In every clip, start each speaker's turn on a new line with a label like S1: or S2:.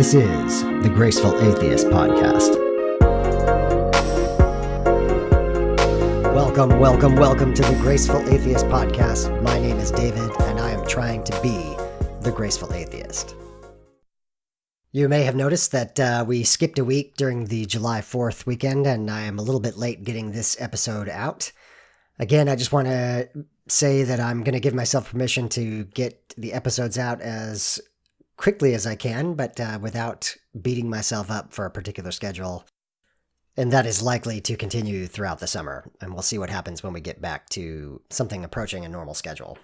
S1: This is the Graceful Atheist Podcast. Welcome to the Graceful Atheist Podcast. My name is David, and I am trying to be the Graceful Atheist. You may have noticed that we skipped a week during the July 4th weekend, and I am a little bit late getting this episode out. Again, I just want to say that I'm going to give myself permission to get the episodes out as quickly as I can, but without beating myself up for a particular schedule. And that is likely to continue throughout the summer, and we'll see what happens when we get back to something approaching a normal schedule.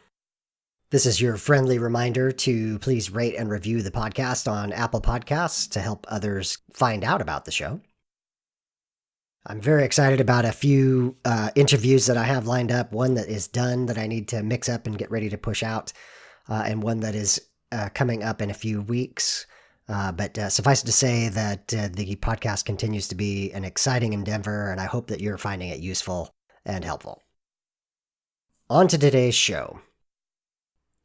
S1: This is your friendly reminder to please rate and review the podcast on Apple Podcasts to help others find out about the show. I'm very excited about a few interviews that I have lined up, one that is done that I need to mix up and get ready to push out, and one that is coming up in a few weeks. But suffice it to say that the podcast continues to be an exciting endeavor, and I hope that you're finding it useful and helpful. On to today's show.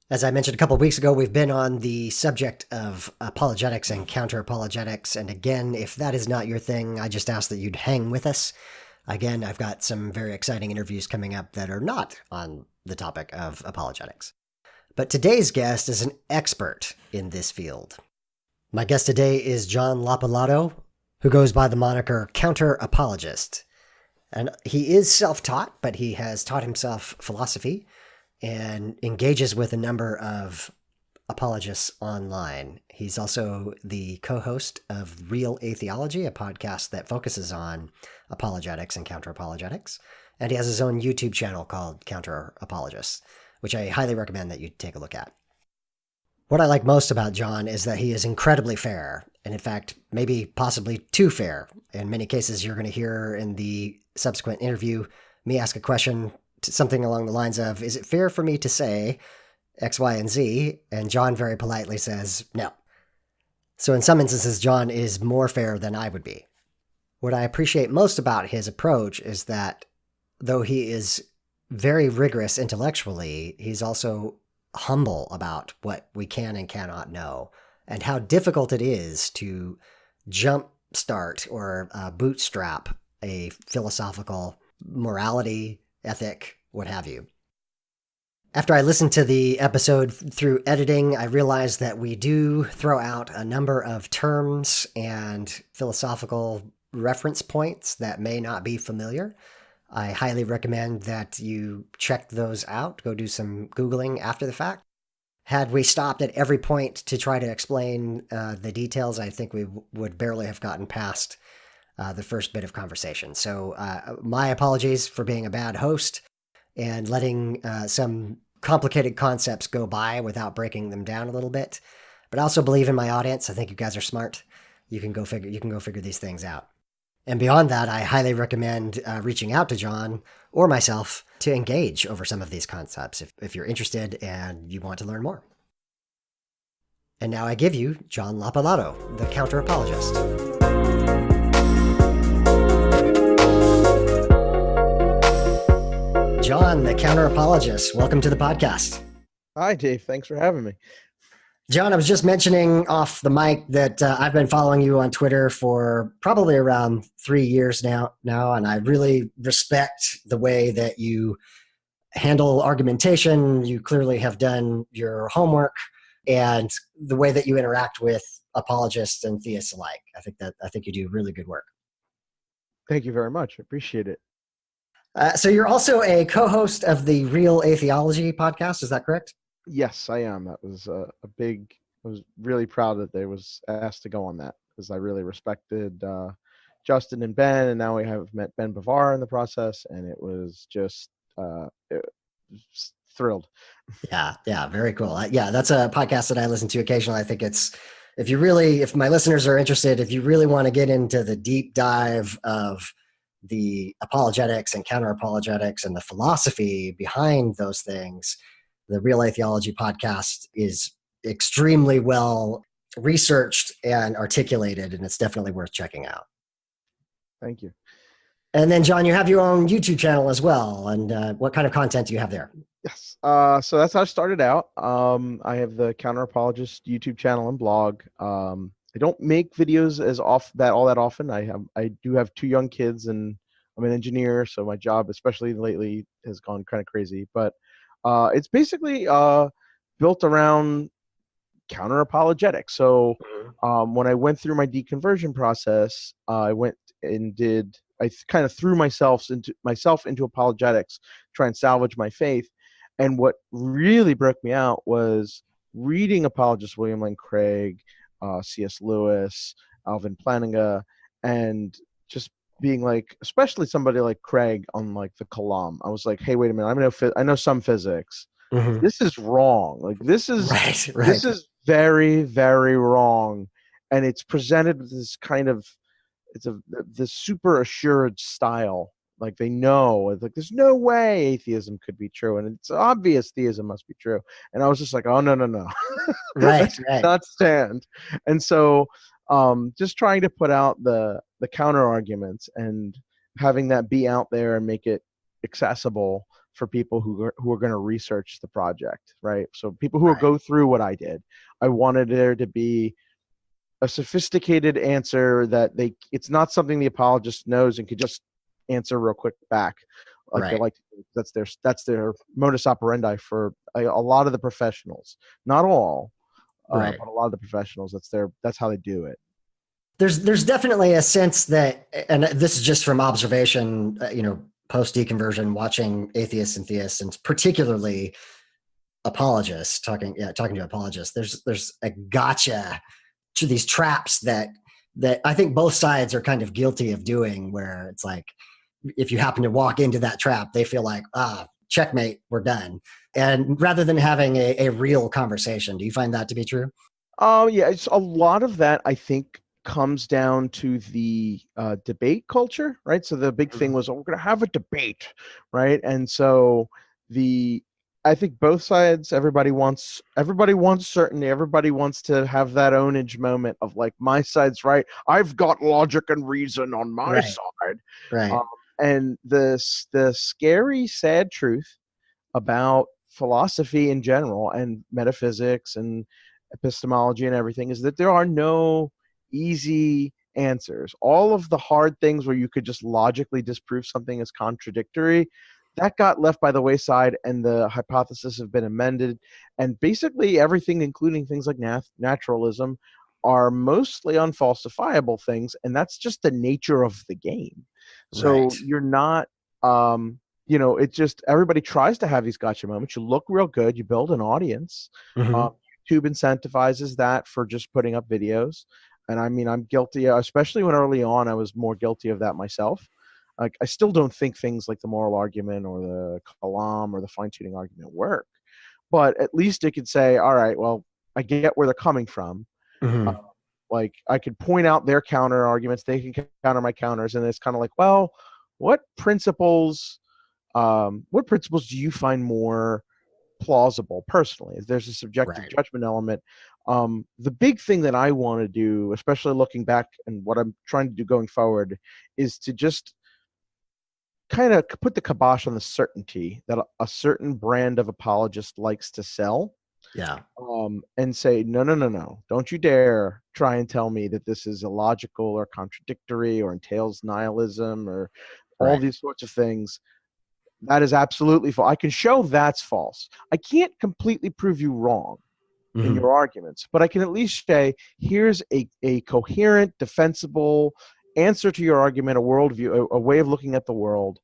S1: As I mentioned a couple of weeks ago, we've been on the subject of apologetics and counter apologetics. And again, if that is not your thing, I just ask that you'd hang with us. Again, I've got some very exciting interviews coming up that are not on the topic of apologetics. But today's guest is an expert in this field. My guest today is John Lopilato, who goes by the moniker Counter Apologist. And he is self-taught, but he has taught himself philosophy and engages with a number of apologists online. He's also the co-host of Real Atheology, a podcast that focuses on apologetics and counter-apologetics. And he has his own YouTube channel called Counter Apologist, which I highly recommend that you take a look at. What I like most about John is that he is incredibly fair, and in fact, maybe possibly too fair. In many cases, you're going to hear in the subsequent interview me ask a question, something along the lines of, is it fair for me to say X, Y, and Z? And John very politely says, no. So in some instances, John is more fair than I would be. What I appreciate most about his approach is that though he is very rigorous intellectually, he's also humble about what we can and cannot know, and how difficult it is to jumpstart or bootstrap a philosophical morality, ethic, what have you. After I listened to the episode through editing, I realized that we do throw out a number of terms and philosophical reference points that may not be familiar. I highly recommend that you check those out, go do some Googling after the fact. Had we stopped at every point to try to explain the details, I think we would barely have gotten past the first bit of conversation. So my apologies for being a bad host and letting some complicated concepts go by without breaking them down a little bit. But I also believe in my audience. I think you guys are smart. You can go figure these things out. And beyond that, I highly recommend reaching out to John or myself to engage over some of these concepts if you're interested and you want to learn more. And now I give you John Lopilato, the Counter Apologist. John, the Counter Apologist, welcome to the podcast.
S2: Hi, Dave. Thanks for having me.
S1: John, I was just mentioning off the mic that I've been following you on Twitter for probably around 3 years now, and I really respect the way that you handle argumentation. You clearly have done your homework, and the way that you interact with apologists and theists alike. I think you do really good work.
S2: Thank you very much. I appreciate it.
S1: So you're also a co-host of the Real Atheology podcast, is that correct?
S2: Yes, I am. That was I was really proud that they was asked to go on that because I really respected Justin and Ben, and now we have met Ben Bavar in the process, and it was just thrilled.
S1: Yeah, very cool. That's a podcast that I listen to occasionally. I think it's, if my listeners are interested, if you really want to get into the deep dive of the apologetics and counter apologetics and the philosophy behind those things, the Real Atheology podcast is extremely well researched and articulated, and it's definitely worth checking out.
S2: Thank you.
S1: And then, John, you have your own YouTube channel as well. And what kind of content do you have there?
S2: Yes. So that's how I started out. I have the Counter Apologist YouTube channel and blog. I don't make videos all that often. I do have 2 young kids, and I'm an engineer, so my job, especially lately, has gone kind of crazy. But it's basically built around counter apologetics. So
S1: Mhm.
S2: when I went through my deconversion process, I kind of threw myself into apologetics, try and salvage my faith. And what really broke me out was reading apologists William Lane Craig, C.S. Lewis, Alvin Plantinga, and just being like, especially somebody like Craig on like the Kalam. I was like, hey, wait a minute, I know some physics.
S1: Mhm.
S2: This is wrong. Like
S1: Right,
S2: this
S1: right,
S2: is very, very wrong. And it's presented with this kind of this super assured style. Like they know, it's like there's no way atheism could be true, and it's obvious theism must be true. And I was just like, oh no, no, no,
S1: right,
S2: that
S1: right.
S2: not stand. And so, just trying to put out the counter arguments and having that be out there and make it accessible for people who are going to research the project, right? So people who will
S1: Right.
S2: go through what I did. I wanted there to be a sophisticated answer that it's not something the apologist knows and could just answer real quick back like they
S1: Right.
S2: like. That's their modus operandi for a lot of the professionals, not all,
S1: Right.
S2: but a lot of the professionals. That's how they do it.
S1: There's definitely a sense that, and this is just from observation, post deconversion, watching atheists and theists, and particularly apologists, talking to apologists. There's a gotcha to these traps that I think both sides are kind of guilty of doing, where it's like, if you happen to walk into that trap, they feel like, checkmate, we're done. And rather than having a real conversation, do you find that to be true?
S2: Oh yeah, it's a lot of that. I think comes down to the debate culture, right? So the big thing
S1: Mhm.
S2: was, oh, we're going to have a debate, right? And so the I think both sides, everybody wants certainty. Everybody wants to have that ownage moment of like, my side's right. I've got logic and reason on my
S1: Right,
S2: side.
S1: right,
S2: Um, and the scary, sad truth about philosophy in general and metaphysics and epistemology and everything is that there are no easy answers. All of the hard things where you could just logically disprove something as contradictory, that got left by the wayside, and the hypotheses have been amended. And basically everything, including things like naturalism, are mostly unfalsifiable things, and that's just the nature of the game. So
S1: right.
S2: you're not it just, everybody tries to have these gotcha moments. You look real good, you build an audience.
S1: Hmm.
S2: YouTube incentivizes that for just putting up videos. And I mean, I'm guilty, especially when early on I was more guilty of that myself. Like, I still don't think things like the moral argument or the Kalam or the fine tuning argument work, but at least it could say, all right, well, I get where they're coming from. Uh,
S1: Hmm.
S2: like, I could point out their counter arguments, they can counter my counters, and it's kind of like, well, what principles what principles do you find more plausible personally? There's a subjective
S1: Right.
S2: judgment element. The big thing that I want to do, especially looking back and what I'm trying to do going forward, is to just kind of put the kibosh on the certainty that a certain brand of apologist likes to sell,
S1: Yeah.
S2: and say, no, no, no, no, don't you dare try and tell me that this is illogical or contradictory or entails nihilism or all
S1: Right.
S2: these sorts of things. That is absolutely false. I can show that's false. I can't completely prove you wrong in
S1: Hmm.
S2: your arguments, but I can at least say, here's a coherent, defensible answer to your argument, a worldview, a way of looking at the world,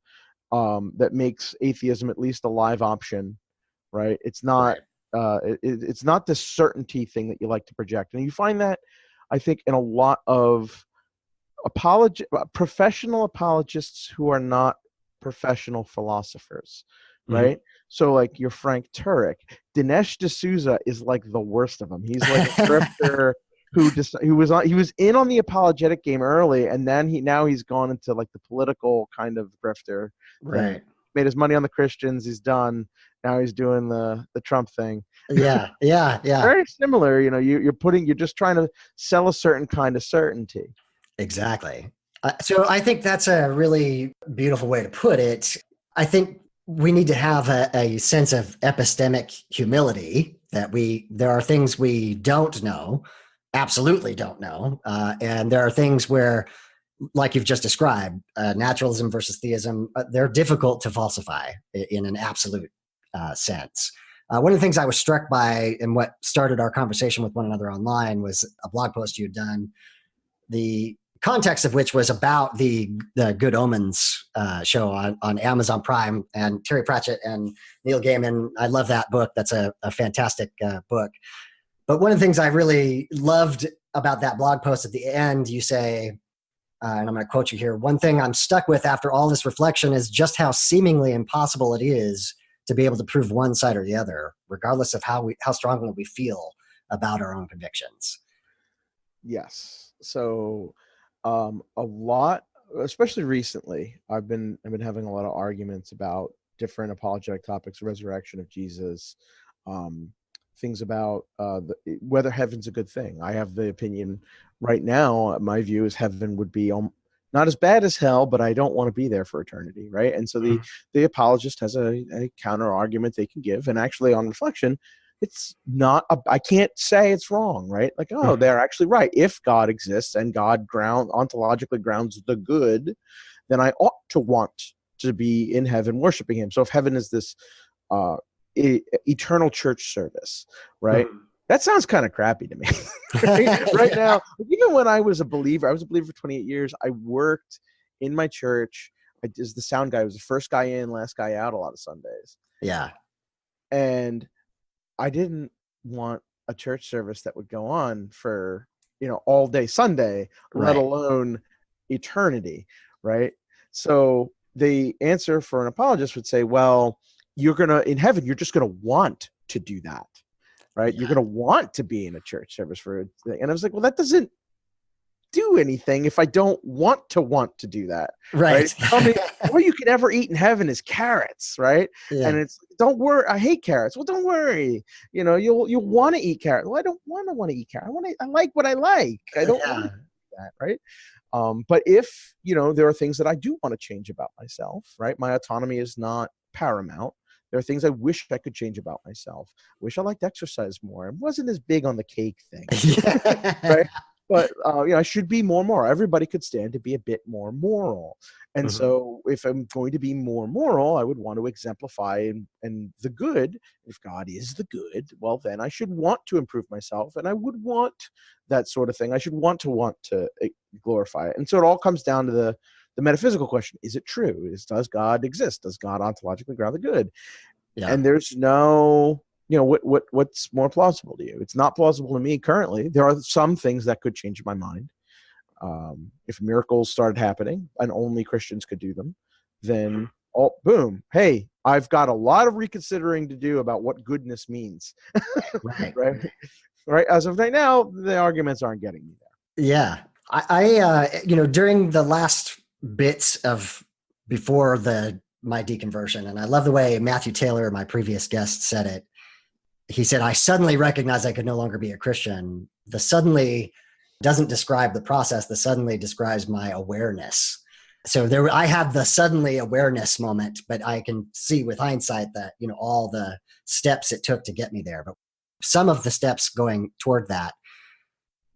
S2: that makes atheism at least a live option, right? It's not
S1: Right.
S2: it's not this certainty thing that you like to project. And you find that, I think, in a lot of professional apologists who are not professional philosophers,
S1: Hmm.
S2: right? So like your Frank Turek, Dinesh D'Souza is like the worst of them. He's like a grifter he was in on the apologetic game early, and then he's gone into like the political kind of grifter thing.
S1: Right.
S2: Made his money on the Christians. He's done. Now he's doing the Trump thing.
S1: Yeah. Yeah. Yeah.
S2: Very similar. You're just trying to sell a certain kind of certainty.
S1: Exactly. So I think that's a really beautiful way to put it. I think we need to have a sense of epistemic humility, that there are things we don't know, absolutely don't know. And there are things where, like you've just described, naturalism versus theism, they're difficult to falsify in an absolute sense. One of the things I was struck by and what started our conversation with one another online was a blog post you had done, the context of which was about the Good Omens show on Amazon Prime, and Terry Pratchett and Neil Gaiman. I love that book. That's a fantastic book. But one of the things I really loved about that blog post at the end, you say, and I'm going to quote you here, "One thing I'm stuck with after all this reflection is just how seemingly impossible it is to be able to prove one side or the other, regardless of how strongly we feel about our own convictions."
S2: Yes. So a lot, especially recently, I've been having a lot of arguments about different apologetic topics, resurrection of Jesus, things about whether heaven's a good thing. I have the opinion right now, my view is heaven would be not as bad as hell, but I don't want to be there for eternity, right? And so the apologist has a counter argument they can give, and actually on reflection, it's not, I can't say it's wrong, right? Like, oh, they're actually right. If God exists and God ontologically grounds the good, then I ought to want to be in heaven worshiping him. So if heaven is this eternal church service, right? That sounds kind of crappy to me. Right now, even when I was a believer for 28 years. I worked in my church. I was the sound guy. I was the first guy in, last guy out a lot of Sundays.
S1: Yeah.
S2: And I didn't want a church service that would go on for, all day Sunday, let alone eternity, right? So the answer for an apologist would say, well, in heaven, you're just going to want to do that, right? Yeah. You're going to want to be in a church service for a thing. And I was like, well, that doesn't do anything if I don't want to do that. Right. Tell me, all you can ever eat in heaven is carrots, right? Yeah. And it's, don't worry, I hate carrots. Well, don't worry. You'll want to eat carrots. Well, I don't want to eat carrots. I like what I like. I don't want to do that, right? But if, there are things that I do want to change about myself, right? My autonomy is not paramount. There are things I wish I could change about myself. I wish I liked exercise more. I wasn't as big on the cake thing, right? But, I should be more moral. Everybody could stand to be a bit more moral. And so if I'm going to be more moral, I would want to exemplify and the good. If God is the good, well, then I should want to improve myself. And I would want that sort of thing. I should want to glorify it. And so it all comes down to the metaphysical question. Is it true? Does God exist? Does God ontologically ground the good? Yeah. And there's no... what's more plausible to you? It's not plausible to me currently. There are some things that could change my mind. If miracles started happening and only Christians could do them, then boom, hey, I've got a lot of reconsidering to do about what goodness means. Right. As of right now, the arguments aren't getting me there.
S1: Yeah. I during the last bits of before my deconversion, and I love the way Matthew Taylor, my previous guest, said it. He said, I suddenly recognized I could no longer be a Christian. The suddenly doesn't describe the process. The suddenly describes my awareness. So I had the suddenly awareness moment, but I can see with hindsight that, all the steps it took to get me there. But some of the steps going toward that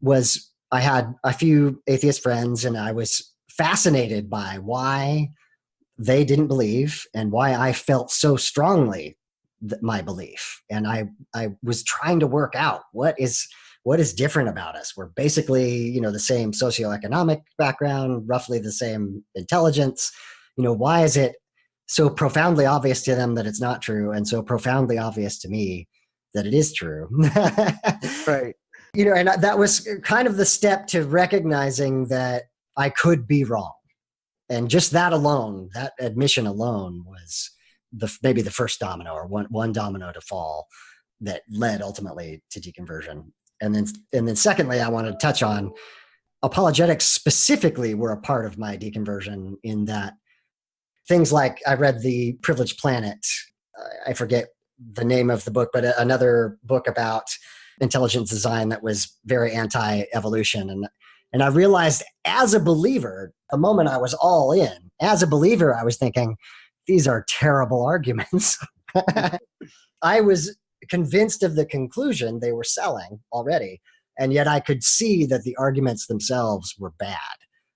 S1: was I had a few atheist friends, and I was fascinated by why they didn't believe and why I felt so strongly my belief. And I was trying to work out what is different about us. We're basically, the same socioeconomic background, roughly the same intelligence. Why is it so profoundly obvious to them that it's not true, and so profoundly obvious to me that it is true?
S2: Right.
S1: And that was kind of the step to recognizing that I could be wrong. And just that alone, that admission alone was maybe the first domino, or one domino to fall that led ultimately to deconversion. And then secondly, I wanted to touch on apologetics specifically were a part of my deconversion, in that things like I read The Privileged Planet. I forget the name of the book, but another book about intelligent design that was very anti-evolution. And I realized as a believer, the moment I was all in, as a believer, I was thinking, these are terrible arguments. I was convinced of the conclusion they were selling already, And yet I could see that the arguments themselves were bad.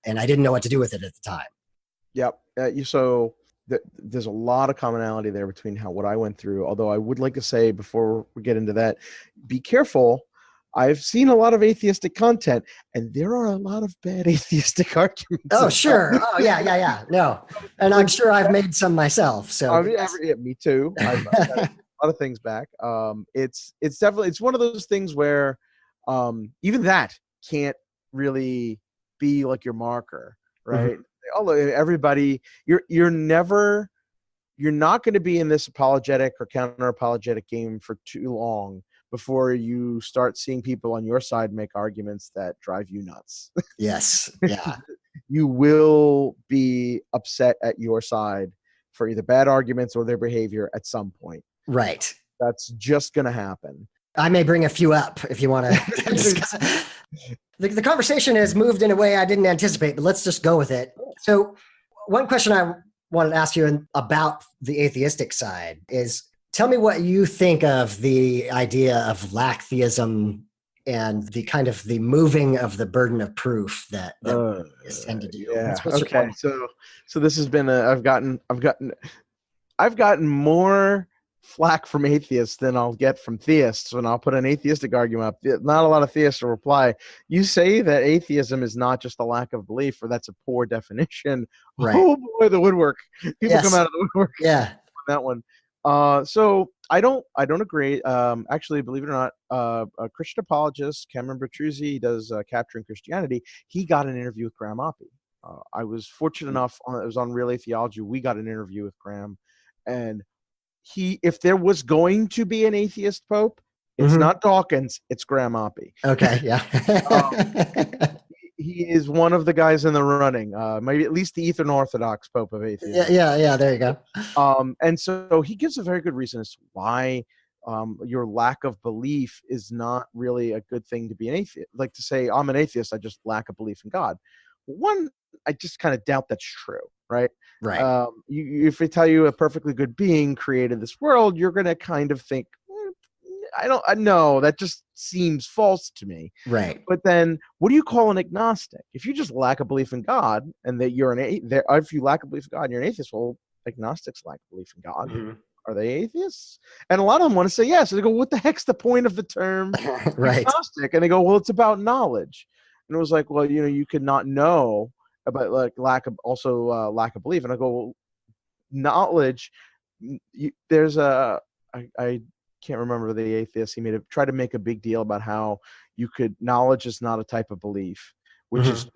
S1: And I didn't know what to do with it at the time.
S2: Yep. There's a lot of commonality there between what I went through. Although I would like to say before we get into that, be careful. I've seen a lot of atheistic content, and there are a lot of bad atheistic arguments.
S1: Oh, sure. Oh, yeah. No, and I'm sure I've made some myself. So
S2: me too. I've got a lot of things back. It's definitely one of those things where even that can't really be like your marker, right? Mm-hmm. Everybody, you're not going to be in this apologetic or counter apologetic game for too long before you start seeing people on your side make arguments that drive you nuts.
S1: Yes. Yeah.
S2: You will be upset at your side for either bad arguments or their behavior at some point.
S1: Right.
S2: That's just going to happen.
S1: I may bring a few up if you want to discuss. The conversation has moved in a way I didn't anticipate, but let's just go with it. So one question I wanted to ask you about the atheistic side is, tell me what you think of the idea of lacktheism and the kind of the moving of the burden of proof that is tend to do.
S2: Yeah. Okay. So this has been I've gotten more flack from atheists than I'll get from theists when I'll put an atheistic argument up. Not a lot of theists will reply. You say that atheism is not just a lack of belief, or that's a poor definition. Right. Oh boy, the woodwork. People come out of the woodwork.
S1: Yeah.
S2: On that one. So I don't agree. Actually, believe it or not, a Christian apologist, Cameron Bertruzzi, he does Capturing Christianity. He got an interview with Graham Oppy. I was fortunate enough. It was on Relay Theology. We got an interview with Graham, and if there was going to be an atheist pope, it's not Dawkins, it's Graham Oppy.
S1: Okay, yeah.
S2: He is one of the guys in the running, maybe at least the Eastern Orthodox pope of atheism.
S1: Yeah, there you go.
S2: And so he gives a very good reason as to why your lack of belief is not really a good thing to be an atheist. Like to say, I'm an atheist, I just lack a belief in God. One, I just kind of doubt that's true, right?
S1: Right.
S2: If they tell you a perfectly good being created this world, you're going to kind of think, I know, that just seems false to me.
S1: Right.
S2: But then what do you call an agnostic? If you just lack a belief in God and that you're if you lack a belief in God and you're an atheist, well, agnostics lack a belief in God. Mm-hmm. Are they atheists? And a lot of them want to say yes. So they go, what the heck's the point of the term
S1: right.
S2: agnostic? And they go, well, it's about knowledge. And it was like, well, you could not know about like lack of belief. And I go, well, knowledge. I can't remember the atheist. He tried to make a big deal about how knowledge is not a type of belief, which is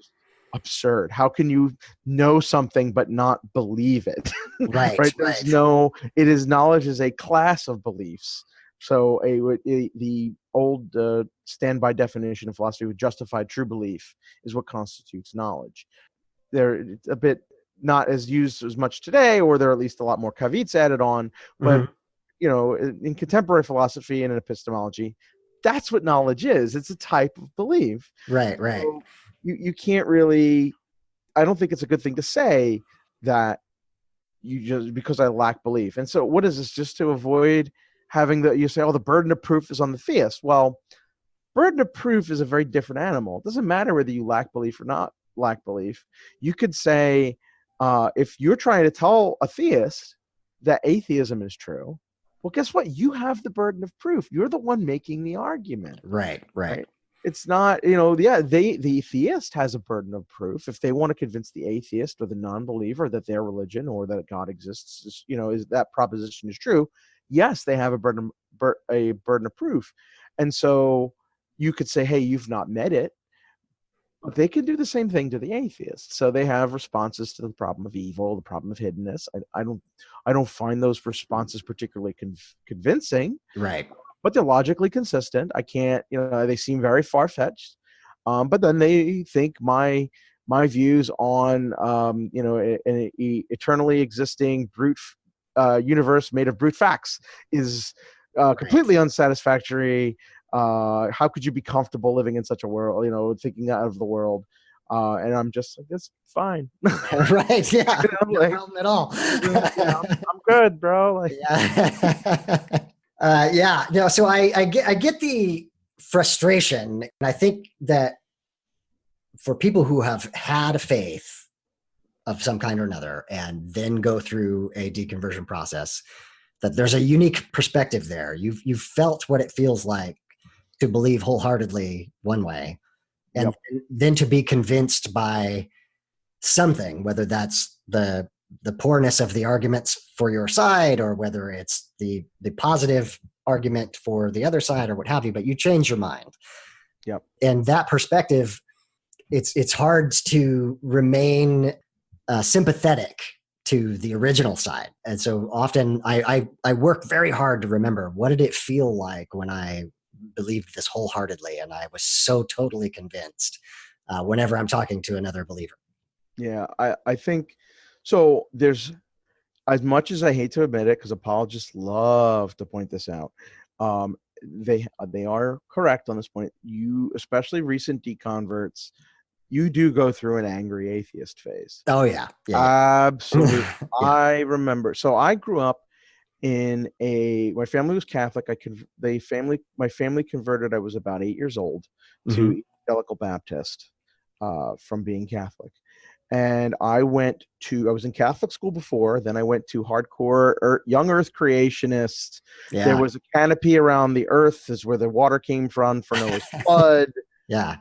S2: absurd. How can you know something but not believe it?
S1: Right.
S2: Right. Knowledge is a class of beliefs. So the old standby definition of philosophy with justified true belief is what constitutes knowledge. They're a bit not as used as much today, or there are at least a lot more caveats added on. But in contemporary philosophy and in epistemology, that's what knowledge is. It's a type of belief.
S1: Right.
S2: So you can't really. I don't think it's a good thing to say that because I lack belief. And so, what is this? Just to avoid having you say, the burden of proof is on the theist. Well, burden of proof is a very different animal. It doesn't matter whether you lack belief or not lack belief. You could say, if you're trying to tell a theist that atheism is true, well, guess what? You have the burden of proof. You're the one making the argument.
S1: Right.
S2: It's not, the theist has a burden of proof. If they want to convince the atheist or the non-believer that their religion or that God exists, is that proposition is true, yes, they have a burden of proof. And so you could say, hey, you've not met it. But they can do the same thing to the atheist. So they have responses to the problem of evil, the problem of hiddenness. I don't find those responses particularly convincing.
S1: Right.
S2: But they're logically consistent. I can't, they seem very far-fetched. But then they think my views on, an eternally existing brute universe made of brute facts is completely unsatisfactory. How could you be comfortable living in such a world, thinking out of the world? And I'm just like, it's fine.
S1: Right. Yeah. No problem at all.
S2: I'm good, bro.
S1: So I get the frustration. And I think that for people who have had a faith of some kind or another and then go through a deconversion process, that there's a unique perspective there. You've felt what it feels like to believe wholeheartedly one way, and then to be convinced by something, whether that's the poorness of the arguments for your side, or whether it's the positive argument for the other side, or what have you, but you change your mind.
S2: Yep.
S1: And that perspective, it's hard to remain sympathetic to the original side. And so often I work very hard to remember, what did it feel like when I believed this wholeheartedly and I was so totally convinced, whenever I'm talking to another believer.
S2: Yeah, I think so. There's, as much as I hate to admit it, because apologists love to point this out, they are correct on this point. You, especially recent deconverts, you do go through an angry atheist phase.
S1: Oh yeah,
S2: Absolutely.
S1: Yeah.
S2: I remember. So I grew up in my family was Catholic. My family converted. I was about 8 years old to Evangelical Baptist, from being Catholic. And I was in Catholic school before, then I went to hardcore young earth creationists.
S1: Yeah.
S2: There was a canopy around the earth is where the water came from for Noah's flood.
S1: Yeah.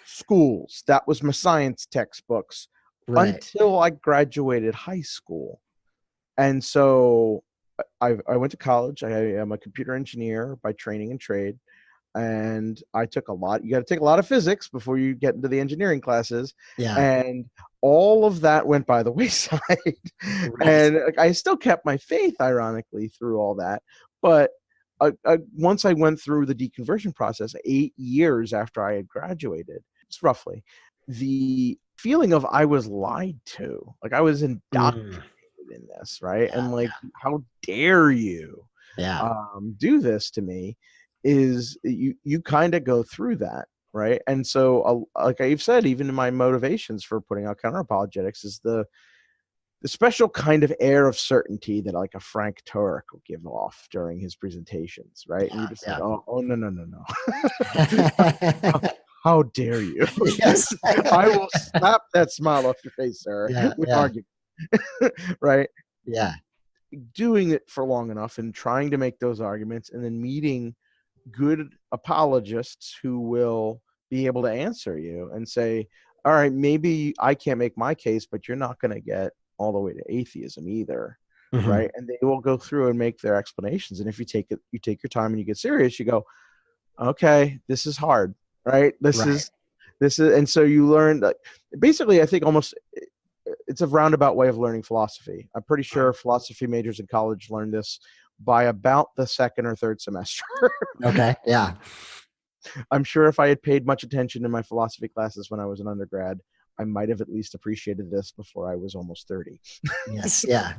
S2: Schools. That was my science textbooks,
S1: Right.
S2: until I graduated high school. And so I went to college. I am a computer engineer by training and trade. And you got to take a lot of physics before you get into the engineering classes.
S1: Yeah.
S2: And all of that went by the wayside. Right. And I still kept my faith, ironically, through all that. But once I went through the deconversion process, 8 years after I had graduated, it's roughly, the feeling of I was lied to, like I was indoctrinated in this, right?
S1: Yeah,
S2: and like, how dare you do this to me? Is you kind of go through that, right? And so, like I've said, even in my motivations for putting out Counter Apologetics is the special kind of air of certainty that like a Frank Turek will give off during his presentations, right? And you're just like, oh no. How dare you?
S1: Yes.
S2: I will slap that smile off your face, sir. With argument. Right?
S1: Yeah.
S2: Doing it for long enough and trying to make those arguments, and then meeting good apologists who will be able to answer you and say, all right, maybe I can't make my case, but you're not going to get all the way to atheism either. Right? And they will go through and make their explanations. And if you take your time and you get serious, you go, okay, this is hard, right? This is, and so you learn, basically, I think almost it's a roundabout way of learning philosophy. I'm pretty sure philosophy majors in college learned this by about the second or third semester.
S1: Okay. Yeah.
S2: I'm sure if I had paid much attention in my philosophy classes when I was an undergrad, I might have at least appreciated this before I was almost 30.
S1: Yes. Yeah.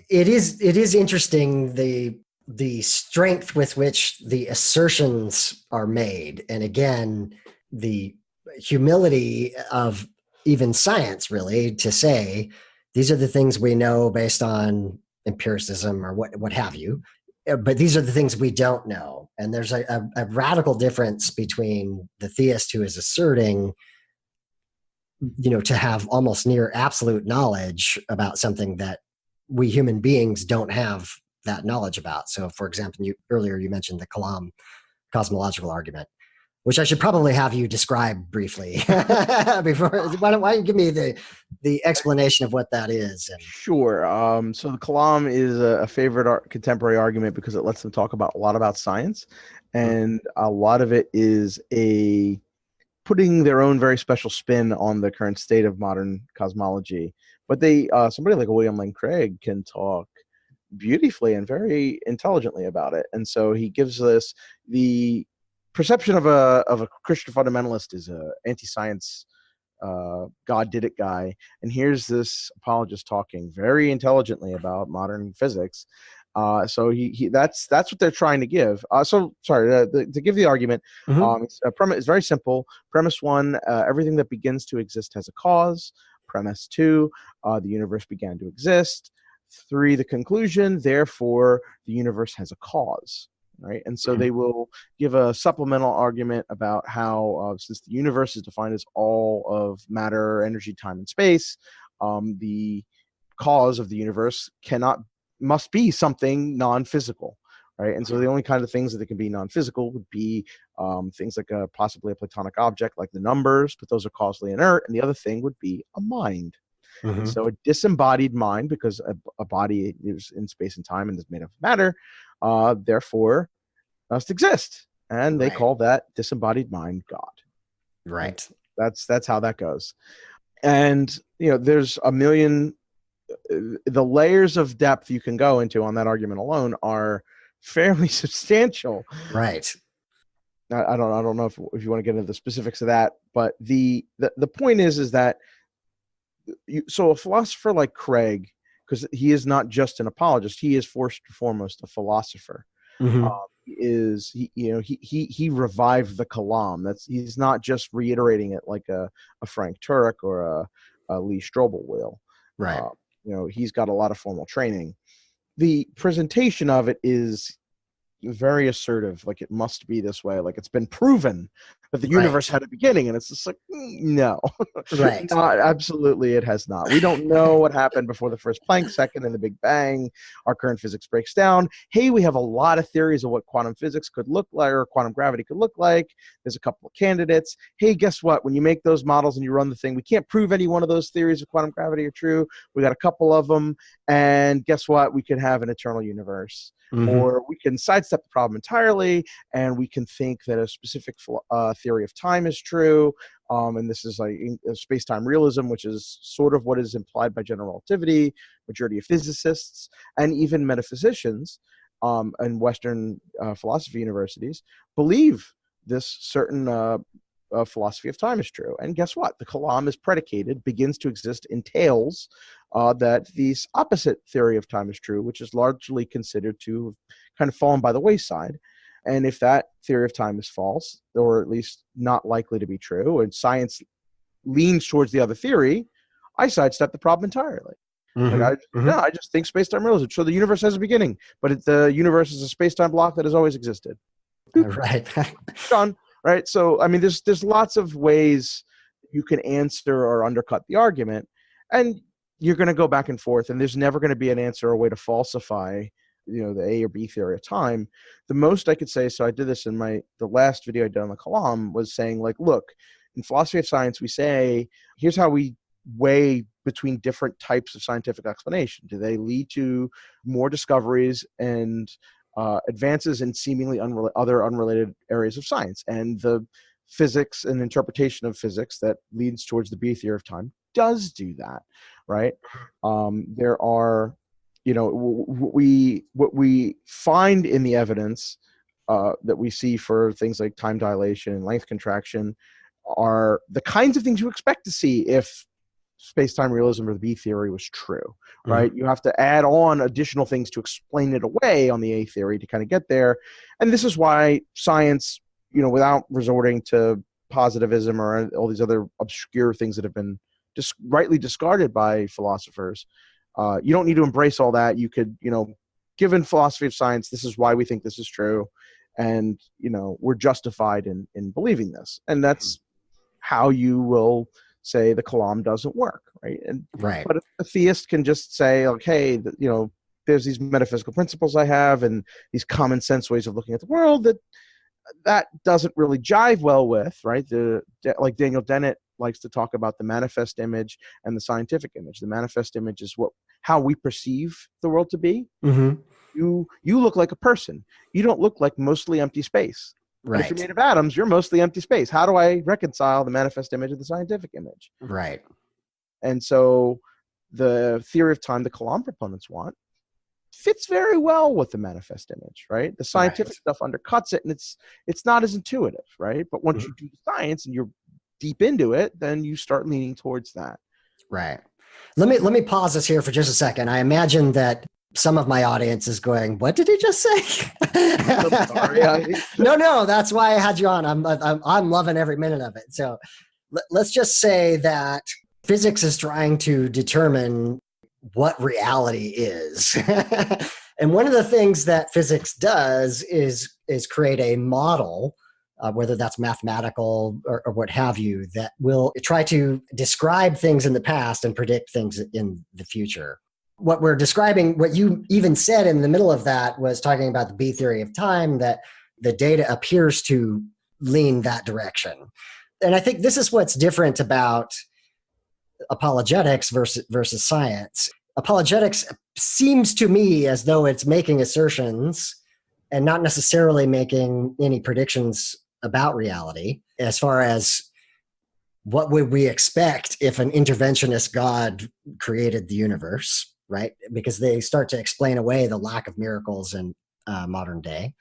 S1: It is interesting, the strength with which the assertions are made. And again, the humility of even science, really, to say, these are the things we know based on empiricism or what have you, but these are the things we don't know. And there's a radical difference between the theist who is asserting, to have almost near absolute knowledge about something that we human beings don't have that knowledge about. So, for example, earlier you mentioned the Kalam Cosmological Argument, which I should probably have you describe briefly before. Why don't you give me the explanation of what that is?
S2: Sure. So the Kalam is a favorite contemporary argument because it lets them talk a lot about science, and a lot of it is putting their own very special spin on the current state of modern cosmology. But somebody like William Lane Craig can talk beautifully and very intelligently about it, and so he gives us the perception of a Christian fundamentalist is a anti-science, God did it guy, and here's this apologist talking very intelligently about modern physics. So that's what they're trying to give. So sorry to give the argument. It's very simple. Premise 1: everything that begins to exist has a cause. Premise 2: the universe began to exist. 3: the conclusion. Therefore, the universe has a cause. right? And so they will give a supplemental argument about how, since the universe is defined as all of matter, energy, time, and space, the cause of the universe must be something non-physical, right? And so the only kind of things that can be non-physical would be things like possibly a Platonic object, like the numbers, but those are causally inert. And the other thing would be a mind. And so a disembodied mind, because a body is in space and time and is made of matter, therefore must exist. And they call that disembodied mind God.
S1: Right.
S2: That's how that goes. And, there's a million, the layers of depth you can go into on that argument alone are fairly substantial.
S1: Right.
S2: I don't know if you want to get into the specifics of that, but the point is that so a philosopher like Craig, because he is not just an apologist, he is first and foremost a philosopher. He revived the Kalam. He's not just reiterating it like a Frank Turek or a Lee Strobel will.
S1: Right.
S2: He's got a lot of formal training. The presentation of it is very assertive, like it must be this way, like it's been proven that the universe had a beginning, and it's just like, no.
S1: Right.
S2: Absolutely it has not. We don't know what happened before the first Planck second and the Big Bang. Our current physics breaks down. Hey, we have a lot of theories of what quantum physics could look like, or quantum gravity could look like. There's a couple of candidates. Hey, guess what? When you make those models and you run the thing, we can't prove any one of those theories of quantum gravity are true. We got a couple of them, and guess what? We could have an eternal universe. Or we can sidestep the problem entirely, and we can think that a specific theory of time is true. And this is like space-time realism, which is sort of what is implied by general relativity. Majority of physicists and even metaphysicians in Western philosophy universities believe this certain philosophy of time is true. And guess what? The Kalam is predicated, begins to exist, entails that this opposite theory of time is true, which is largely considered to have kind of fallen by the wayside. And if that theory of time is false, or at least not likely to be true, and science leans towards the other theory, I sidestep the problem entirely. I just think space-time realism. So the universe has a beginning, but the universe is a space-time block that has always existed.
S1: Right.
S2: Done. Right. So, I mean, there's lots of ways you can answer or undercut the argument, and you're going to go back and forth, and there's never going to be an answer or a way to falsify, the A or B theory of time. The most I could say, so I did this in the last video I did on the Kalam, was saying, like, look, in philosophy of science, we say, here's how we weigh between different types of scientific explanation. Do they lead to more discoveries and advances in seemingly other unrelated areas of science? And the physics and interpretation of physics that leads towards the B theory of time does do that, right? There are, what we find in the evidence that we see for things like time dilation and length contraction are the kinds of things you expect to see if space-time realism or the B theory was true, right? You have to add on additional things to explain it away on the A theory to kind of get there. And this is why science, without resorting to positivism or all these other obscure things that have been rightly discarded by philosophers, you don't need to embrace all that. You could, given philosophy of science, this is why we think this is true. And, we're justified in believing this. And that's how you will say the Kalam doesn't work, right? But a theist can just say, okay, there's these metaphysical principles I have and these common sense ways of looking at the world that doesn't really jive well with, right? Like Daniel Dennett likes to talk about the manifest image and the scientific image. The manifest image is how we perceive the world to be. You look like a person. You don't look like mostly empty space. Right. If you're made of atoms, you're mostly empty space. How do I reconcile the manifest image and the scientific image?
S1: Right. And
S2: so the theory of time the Kalam proponents want fits very well with the manifest image, right? The scientific stuff undercuts it, and it's not as intuitive, right? But once you do the science and you're deep into it, then you start leaning towards that.
S1: Right. Let me pause this here for just a second. I imagine that some of my audience is going, what did he just say?
S2: I'm sorry.
S1: No, that's why I had you on. I'm loving every minute of it. So let's just say that physics is trying to determine what reality is. And one of the things that physics does is create a model, whether that's mathematical or what have you, that will try to describe things in the past and predict things in the future. What we're describing, what you even said in the middle of that was talking about the B theory of time, that the data appears to lean that direction. And I think this is what's different about apologetics versus science. Apologetics seems to me as though it's making assertions and not necessarily making any predictions about reality, as far as what would we expect if an interventionist God created the universe, right? Because they start to explain away the lack of miracles in modern day.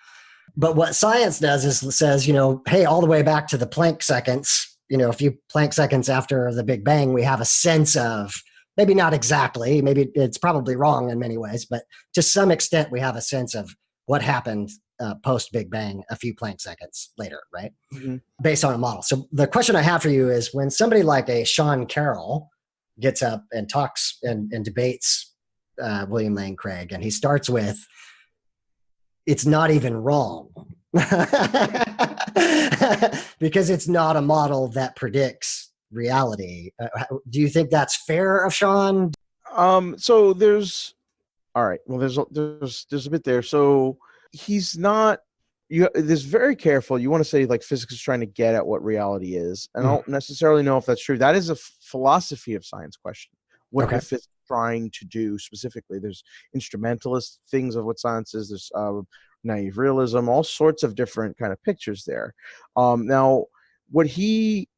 S1: But what science does is says, hey, all the way back to the Planck seconds, a few Planck seconds after the Big Bang, we have a sense of, maybe not exactly, maybe it's probably wrong in many ways, but to some extent we have a sense of what happened post Big Bang a few Planck seconds later, right? Mm-hmm. Based on a model. So the question I have for you is, when somebody like a Sean Carroll gets up and talks and debates William Lane Craig, and he starts with, it's not even wrong because it's not a model that predicts reality. Do you think that's fair of Sean?
S2: So there's a bit there. So he's not, this very careful. You want to say like physics is trying to get at what reality is. And I don't necessarily know if that's true. That is a philosophy of science question. What is physics trying to do specifically? There's instrumentalist things of what science is. There's naive realism, all sorts of different kind of pictures there. Now, what he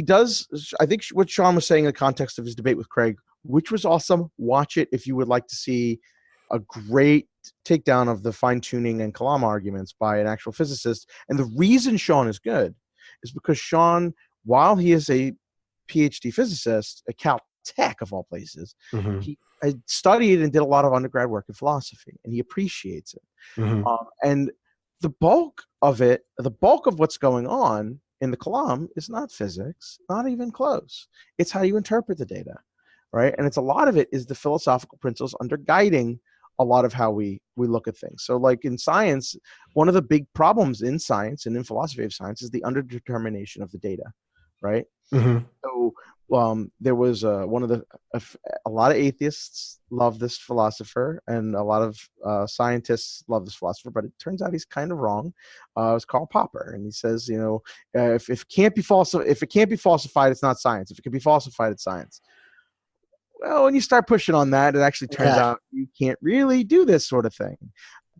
S2: does, I think what Sean was saying in the context of his debate with Craig, which was awesome. Watch it if you would like to see a great takedown of the fine-tuning and Kalam arguments by an actual physicist. And the reason Sean is good is because Sean, while he is a PhD physicist at Caltech of all places, he studied and did a lot of undergrad work in philosophy, and he appreciates it. And the bulk of what's going on in the Kalam is not physics, not even close. It's how you interpret the data, right? And it's a lot of it is the philosophical principles undergirding a lot of how we look at things. So like in science, one of the big problems in science and in philosophy of science is the underdetermination of the data, right? So there was a lot of atheists love this philosopher, and a lot of scientists love this philosopher, but it turns out he's kind of wrong. It's Karl Popper, and he says, if it can't be falsified, it's not science. If it can be falsified, it's science. Well, when you start pushing on that, it actually turns out you can't really do this sort of thing.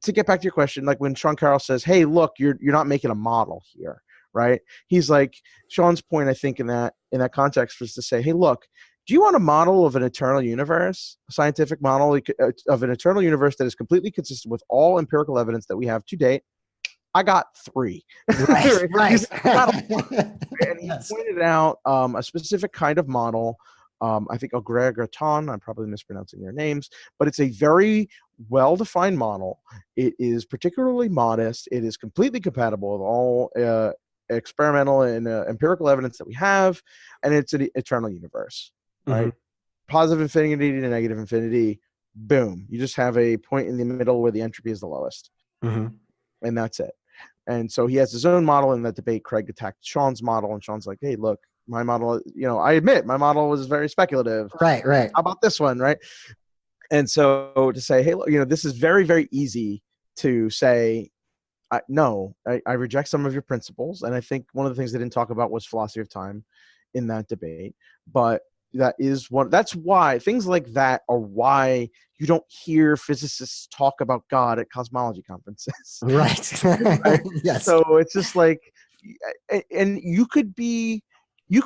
S2: To get back to your question, like when Sean Carroll says, "Hey, look, you're not making a model here." Right? He's like, Sean's point, I think, in that context was to say, hey, look, do you want a model of an eternal universe, a scientific model of an eternal universe that is completely consistent with all empirical evidence that we have to date? I got 3.
S1: Right.
S2: And he pointed out a specific kind of model. I think Ogre-Graton, I'm probably mispronouncing their names, but it's a very well-defined model. It is particularly modest. It is completely compatible with all experimental and empirical evidence that we have, and it's an eternal universe, right? Positive infinity to negative infinity, boom. You just have a point in the middle where the entropy is the lowest, and that's it. And so he has his own model. In that debate, Craig attacked Sean's model, and Sean's like, hey, look, my model, I admit my model was very speculative.
S1: Right.
S2: How about this one, right? And so to say, hey, look, this is very, very easy to say, I reject some of your principles. And I think one of the things they didn't talk about was philosophy of time in that debate. But that's why things like that are why you don't hear physicists talk about God at cosmology conferences.
S1: Right.
S2: Right?
S1: Yes.
S2: So it's just like, and you could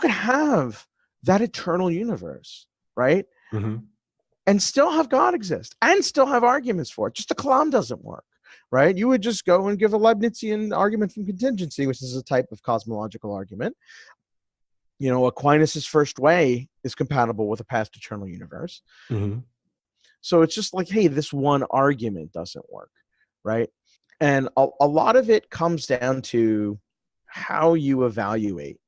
S2: have that eternal universe, right? And still have God exist and still have arguments for it. Just the Kalam doesn't work. Right? You would just go and give a Leibnizian argument from contingency, which is a type of cosmological argument. Aquinas' first way is compatible with a past eternal universe. So it's just like, hey, this one argument doesn't work, right? And a lot of it comes down to how you evaluate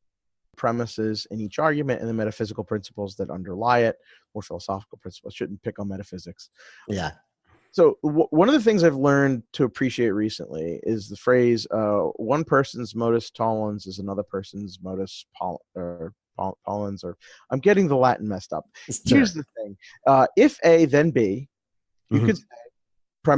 S2: premises in each argument and the metaphysical principles that underlie it, or philosophical principles. Shouldn't pick on metaphysics.
S1: Yeah.
S2: So one of the things I've learned to appreciate recently is the phrase, one person's modus tollens is another person's modus tollens, or I'm getting the Latin messed up.
S1: Sure.
S2: Here's the thing. If A, then B, you could say,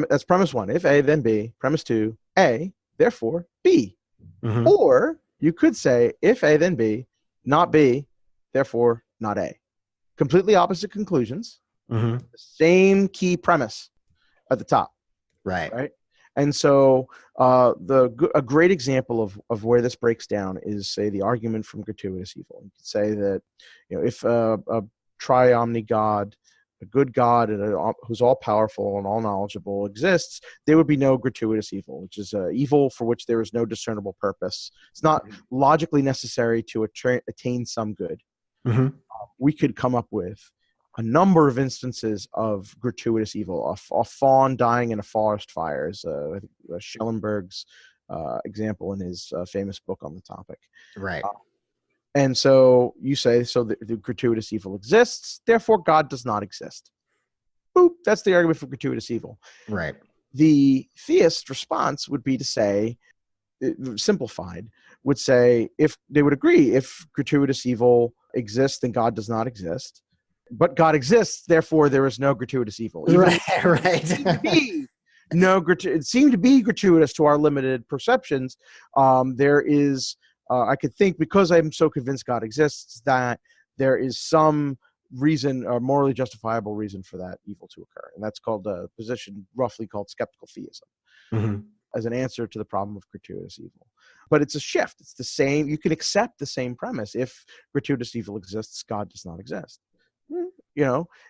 S2: that's premise one. If A, then B. Premise two, A, therefore B. Or you could say, if A, then B, not B, therefore not A. Completely opposite conclusions. The same key premise at the top. Right. And so a great example of where this breaks down is, say, the argument from gratuitous evil. You could say that, if a tri-omni God, a good God who's all powerful and all knowledgeable exists, there would be no gratuitous evil, which is evil for which there is no discernible purpose. It's not logically necessary to attain some good. We could come up with a number of instances of gratuitous evil. A fawn dying in a forest fire is I think Schellenberg's example in his famous book on the topic.
S1: Right.
S2: And so you say, so the gratuitous evil exists, therefore God does not exist. Boop, that's the argument for gratuitous evil.
S1: Right.
S2: The theist response would be to say, simplified, would say, if they would agree, if gratuitous evil exists, then God does not exist. But God exists, therefore there is no gratuitous evil.
S1: Right.
S2: It seemed to be gratuitous to our limited perceptions. There is, I could think, because I'm so convinced God exists, that there is some reason, or morally justifiable reason, for that evil to occur. And that's called a position roughly called skeptical theism, as an answer to the problem of gratuitous evil. But it's a shift. It's the same. You can accept the same premise. If gratuitous evil exists, God does not exist. And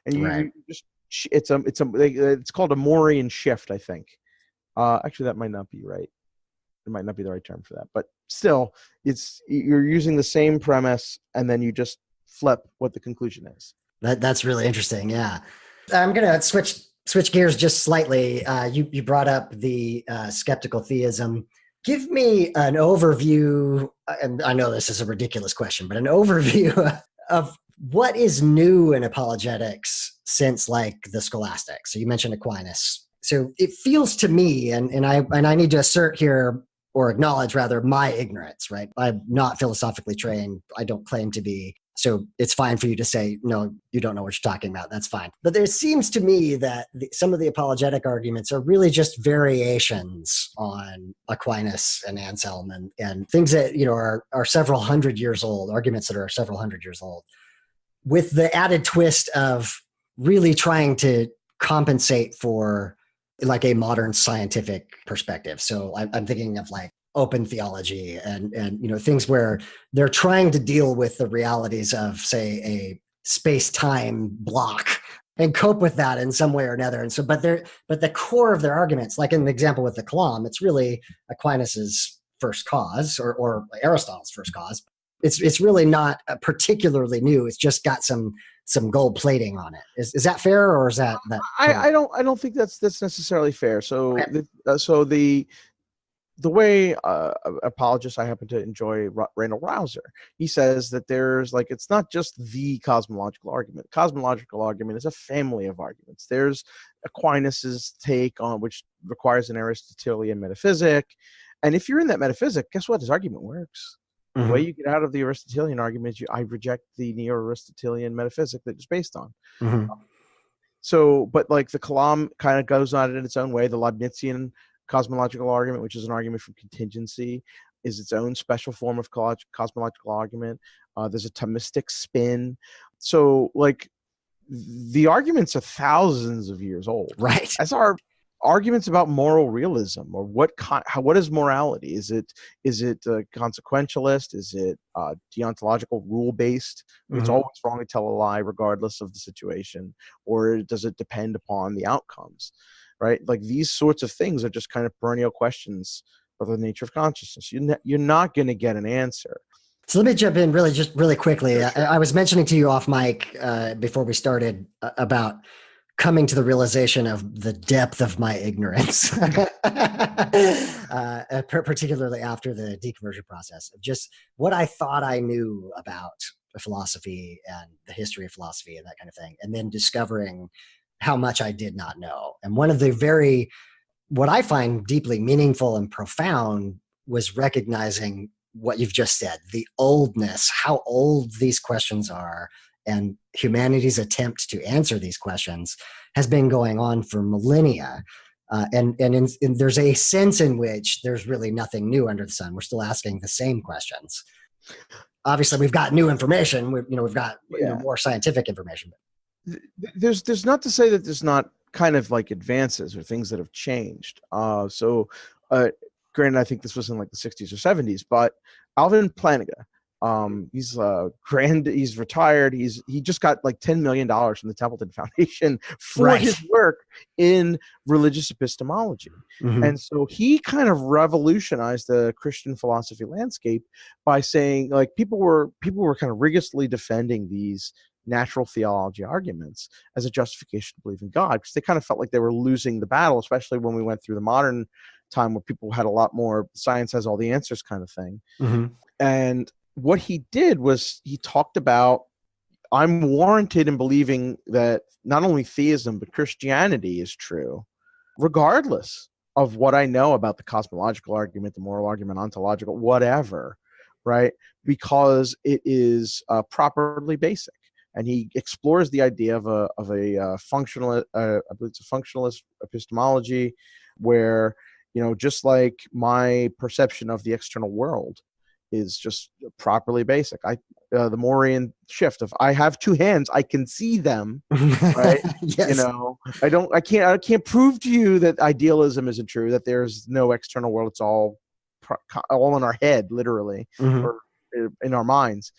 S2: you just, it's called a Morean shift, I think. Actually, that might not be right. It might not be the right term for that, but still, you're using the same premise and then you just flip what the conclusion is.
S1: That's really interesting. Yeah, I'm gonna switch gears just slightly. You brought up the skeptical theism. Give me an overview, and I know this is a ridiculous question, but an overview of what is new in apologetics since like the scholastics. So you mentioned Aquinas. So it feels to me, and I need to assert here, or acknowledge rather, my ignorance, right? I'm not philosophically trained. I don't claim to be. So it's fine for you to say, no, you don't know what you're talking about. That's fine. But there seems to me that some of the apologetic arguments are really just variations on Aquinas and Anselm and things that, are several hundred years old, arguments that are several hundred years old, with the added twist of really trying to compensate for like a modern scientific perspective. So I'm thinking of like open theology and things where they're trying to deal with the realities of, say, a space-time block and cope with that in some way or another. And so, but the core of their arguments, like in the example with the Kalam, it's really Aquinas's first cause or Aristotle's first cause. It's really not particularly new. It's just got some gold plating on it. Is that fair, or is that?
S2: I don't think that's necessarily fair. So okay. The way apologists, I happen to enjoy Randall Reynolds. He says that there's it's not just the cosmological argument. Cosmological argument is a family of arguments. There's Aquinas's take on, which requires an Aristotelian metaphysic, and if you're in that metaphysic, guess what? His argument works. The way you get out of the Aristotelian argument is I reject the neo-Aristotelian metaphysic that it's based on. So, but the Kalam kind of goes on it in its own way. The Leibnizian cosmological argument, which is an argument from contingency, is its own special form of cosmological argument. There's a Thomistic spin. So, the arguments are thousands of years old.
S1: Right.
S2: As are arguments about moral realism, or what is morality? Is it consequentialist? Is it deontological rule based? It's always wrong to tell a lie regardless of the situation, or does it depend upon the outcomes? Right? These sorts of things are just kind of perennial questions of the nature of consciousness. You're not going to get an answer.
S1: So let me jump in really quickly.
S2: Sure.
S1: I was mentioning to you off mic before we started about coming to the realization of the depth of my ignorance, particularly after the deconversion process, of just what I thought I knew about philosophy and the history of philosophy and that kind of thing. And then discovering how much I did not know. And one of the what I find deeply meaningful and profound was recognizing what you've just said, the oldness, how old these questions are, and humanity's attempt to answer these questions has been going on for millennia. And there's a sense in which there's really nothing new under the sun. We're still asking the same questions. Obviously, we've got new information. We've got more scientific information.
S2: There's not to say that there's not kind of like advances or things that have changed. Granted, I think this was in like the 60s or 70s, but Alvin Plantinga, he's retired. He just got like $10 million from the Templeton Foundation for his work in religious epistemology. Mm-hmm. And so he kind of revolutionized the Christian philosophy landscape by saying, like, people were kind of rigorously defending these natural theology arguments as a justification to believe in God, because they kind of felt like they were losing the battle, especially when we went through the modern time where people had a lot more science has all the answers kind of thing. Mm-hmm. And what he did was he talked about, I'm warranted in believing that not only theism, but Christianity is true, regardless of what I know about the cosmological argument, the moral argument, ontological, whatever, right? Because it is properly basic. And he explores the idea of a functionalist, I believe it's a functionalist epistemology, where, just like my perception of the external world is just properly basic. The Morean shift of I have two hands, I can see them, right?
S1: Yes.
S2: I can't prove to you that idealism isn't true, that there's no external world. It's all in our head, literally, mm-hmm. or in our minds.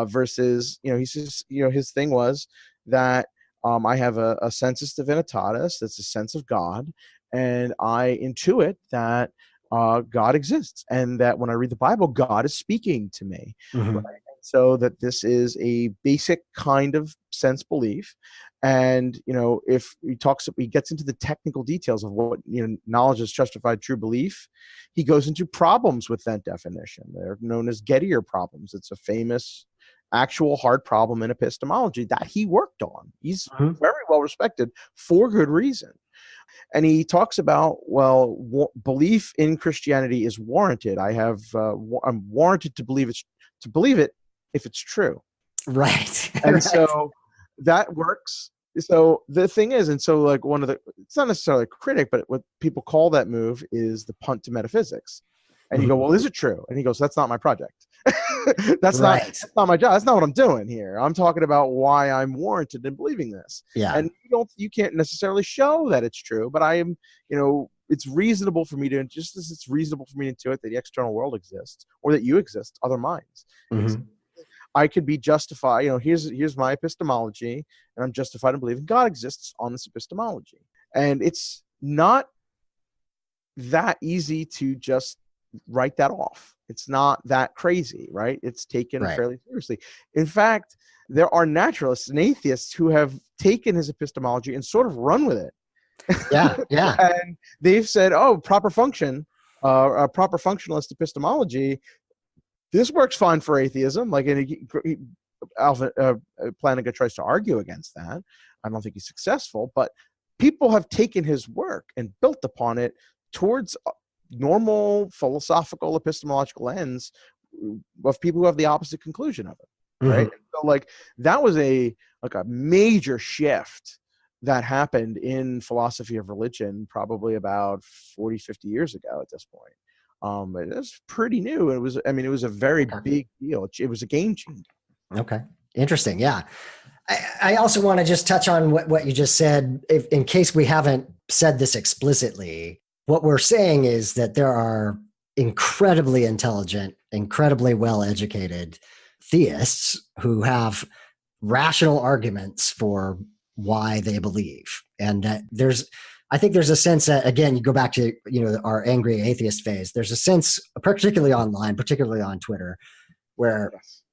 S2: Versus, he says, his thing was that I have a sensus divinitatis, that's a sense of God, and I intuit that God exists, and that when I read the Bible, God is speaking to me. Mm-hmm. Right? So that this is a basic kind of sense belief. And, if he gets into the technical details of what, knowledge is justified true belief, he goes into problems with that definition. They're known as Gettier problems. It's a famous actual hard problem in epistemology that he worked on. He's mm-hmm. very well respected for good reason. And he talks about, belief in Christianity is warranted. I'm warranted to believe it if it's true.
S1: Right.
S2: And
S1: right.
S2: So that works. So the thing is, and so like it's not necessarily a critic, but what people call that move is the punt to metaphysics. And you go, well, is it true? And he goes, that's not my project. That's not my job. That's not what I'm doing here. I'm talking about why I'm warranted in believing this.
S1: Yeah.
S2: And you can't necessarily show that it's true, but I am, it's reasonable for me to, just as it's reasonable for me to intuit that the external world exists, or that you exist, other minds. Mm-hmm. I could be justified, here's my epistemology, and I'm justified in believing God exists on this epistemology. And it's not that easy to just write that off. It's not that crazy, right? It's taken fairly seriously. In fact, there are naturalists and atheists who have taken his epistemology and sort of run with it.
S1: Yeah, yeah.
S2: And they've said, proper function, a proper functionalist epistemology, this works fine for atheism. Like, Alvin Plantinga tries to argue against that. I don't think he's successful, but people have taken his work and built upon it towards normal philosophical epistemological ends of people who have the opposite conclusion of it, right? Mm-hmm. So that was a major shift that happened in philosophy of religion probably about 40, 50 years ago at this point. It was pretty new. It was a very big deal. It was a game changer.
S1: Okay. Interesting. Yeah. I also want to just touch on what you just said, in case we haven't said this explicitly. What we're saying is that there are incredibly intelligent, incredibly well-educated theists who have rational arguments for why they believe. And that I think there's a sense that, again, you go back to, our angry atheist phase, there's a sense, particularly online, particularly on Twitter, where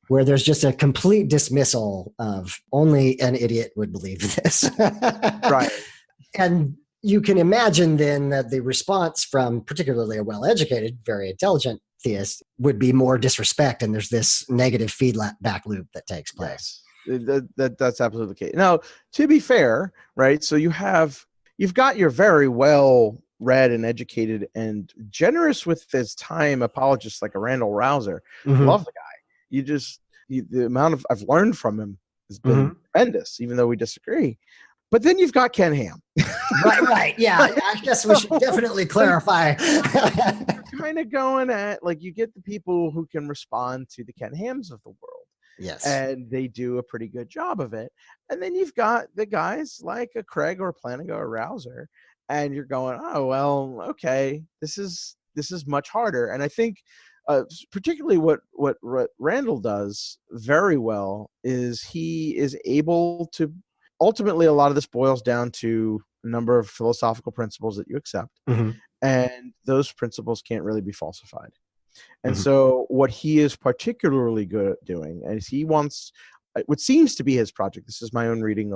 S1: there's just a complete dismissal of only an idiot would believe this.
S2: Right.
S1: And you can imagine then that the response from particularly a well-educated, very intelligent theist would be more disrespect, and there's this negative feedback loop that takes place.
S2: That's absolutely the case. Now, to be fair, right? So you've got your very well read and educated and generous with his time apologists like a Randall Rouser.
S1: Mm-hmm.
S2: Love the guy. The amount of I've learned from him has been tremendous, even though we disagree. But then you've got Ken Ham.
S1: Right. Yeah. I guess we should definitely clarify.
S2: Kind of going at, like, you get the people who can respond to the Ken Hams of the world.
S1: Yes.
S2: And they do a pretty good job of it. And then you've got the guys like a Craig or Plantinga or Rouser, and you're going, oh, well, okay, this is much harder. And I think particularly what Randall does very well is he is able to, ultimately, a lot of this boils down to a number of philosophical principles that you accept, and those principles can't really be falsified. And so what he is particularly good at doing is he wants, what seems to be his project, this is my own reading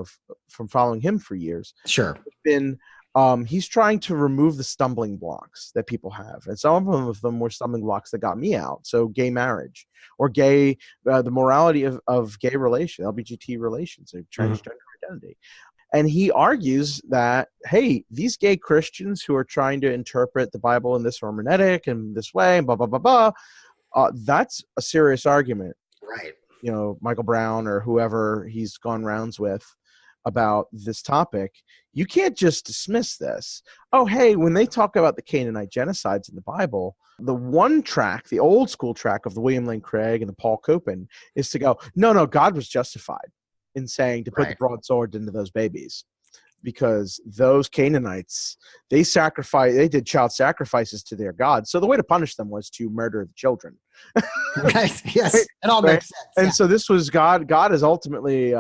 S2: from following him for years, he's trying to remove the stumbling blocks that people have. And some of them were stumbling blocks that got me out. So gay marriage, or the morality of gay relations, LGBT relations, or transgender identity. And he argues that, hey, these gay Christians who are trying to interpret the Bible in this hermeneutic and this way, and blah, blah, blah, blah, that's a serious argument.
S1: Right.
S2: You know, Michael Brown or whoever he's gone rounds with about this topic. You can't just dismiss this. Oh, hey, when they talk about the Canaanite genocides in the Bible, the one track, the old school track of the William Lane Craig and the Paul Copan, is to go, no, God was justified in saying to put the broadsword into those babies, because those Canaanites, they did child sacrifices to their gods. So the way to punish them was to murder the children.
S1: Right. Yes. It all makes sense.
S2: And so this was God. God is ultimately,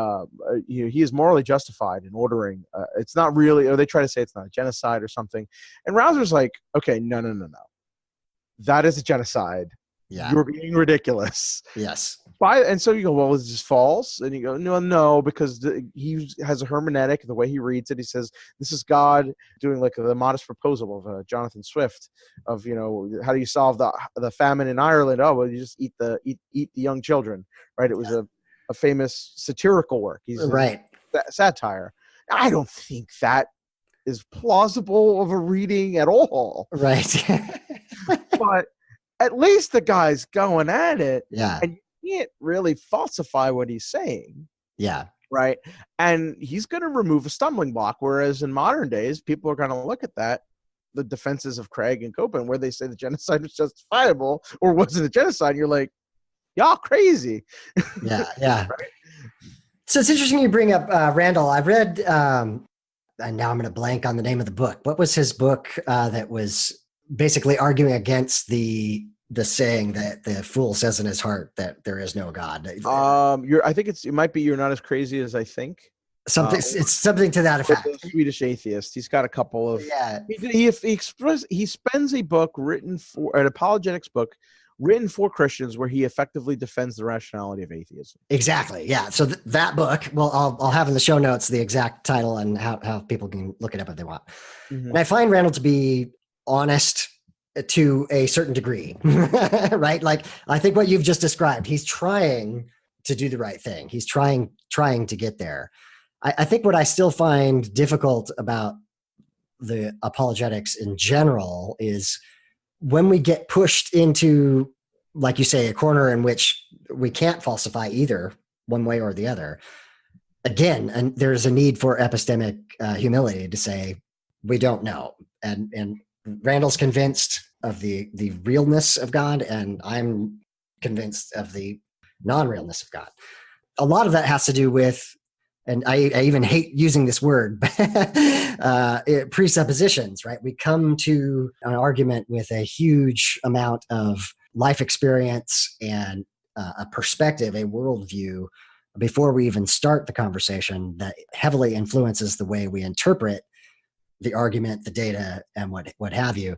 S2: he is morally justified in ordering. It's not really, or they try to say it's not a genocide or something. And Rouser's like, okay, no. That is a genocide.
S1: Yeah.
S2: You're being ridiculous.
S1: Yes.
S2: And so you go, well, is this false? And you go, no, because he has a hermeneutic. The way he reads it, he says, this is God doing like the modest proposal of Jonathan Swift of, how do you solve the famine in Ireland? Oh, well, you just eat the young children, right? It was a famous satirical work. He's
S1: right.
S2: Satire. I don't think that is plausible of a reading at all.
S1: Right.
S2: But at least the guy's going at it.
S1: Yeah.
S2: And you can't really falsify what he's saying.
S1: Yeah.
S2: Right. And he's going to remove a stumbling block. Whereas in modern days, people are going to look at that, the defenses of Craig and Copan, where they say the genocide was justifiable or wasn't a genocide. And you're like, y'all crazy.
S1: Yeah. Yeah.
S2: Right?
S1: So it's interesting you bring up Randall. I've read, and now I'm going to blank on the name of the book. What was his book that was basically arguing against the saying that the fool says in his heart that there is no God?
S2: I think it might be You're Not As Crazy As I Think.
S1: It's something to that effect.
S2: The Swedish atheist. He's got a couple of.
S1: Yeah.
S2: He spends a book an apologetics book written for Christians where he effectively defends the rationality of atheism.
S1: Exactly. Yeah. So that book, well, I'll have in the show notes the exact title and how people can look it up if they want. And I find Randall to be honest to a certain degree, right? Like, I think what you've just described, he's trying to do the right thing. He's trying to get there. I think what I still find difficult about the apologetics in general is when we get pushed into, like you say, a corner in which we can't falsify either one way or the other. Again, and there's a need for epistemic humility to say, we don't know. And Randall's convinced of the realness of God, and I'm convinced of the non-realness of God. A lot of that has to do with, and I even hate using this word, presuppositions, right? We come to an argument with a huge amount of life experience and a perspective, a worldview, before we even start the conversation that heavily influences the way we interpret the argument, the data, and what have you.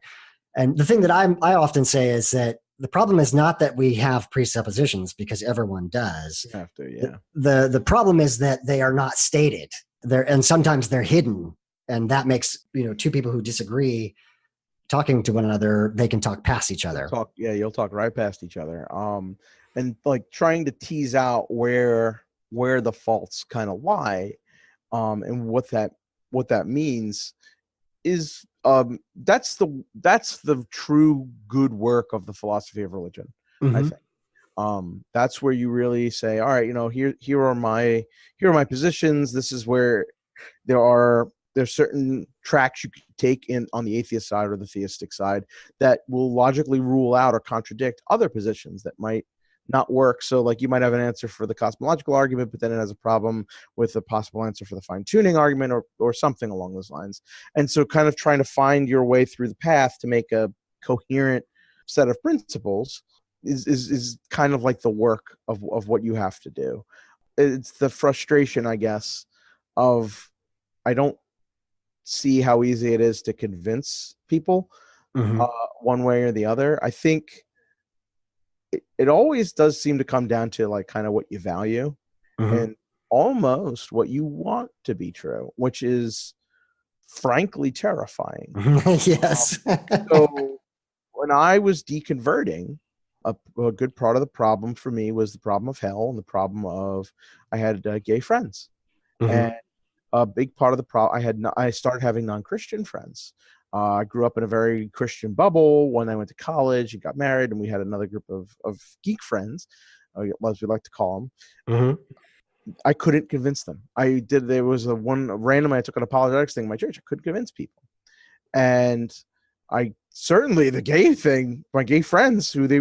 S1: And the thing that I often say is that the problem is not that we have presuppositions, because everyone does.
S2: You have to, yeah.
S1: The problem is that they are not stated. And sometimes they're hidden. And that makes, two people who disagree talking to one another, they can talk past each other.
S2: You'll talk right past each other. And like trying to tease out where where the faults kind of lie, and what that means is, that's the true good work of the philosophy of religion. I think that's where you really say, all right, here are my positions. This is where there's certain tracks you can take in on the atheist side or the theistic side that will logically rule out or contradict other positions that might not work. So like you might have an answer for the cosmological argument, but then it has a problem with a possible answer for the fine-tuning argument or something along those lines. And so kind of trying to find your way through the path to make a coherent set of principles is kind of like the work of what you have to do. It's the frustration, I guess, of I don't see how easy it is to convince people one way or the other. I think it always does seem to come down to like kind of what you value and almost what you want to be true, which is frankly terrifying.
S1: Yes.
S2: So when I was deconverting, a good part of the problem for me was the problem of hell and the problem of I had gay friends. And a big part of the problem, I started having non-Christian friends. I grew up in a very Christian bubble. When I went to college and got married, and we had another group of geek friends, as we like to call them. I couldn't convince them. There was randomly I took an apologetics thing in my church. I couldn't convince people. And I certainly, the gay thing, my gay friends who they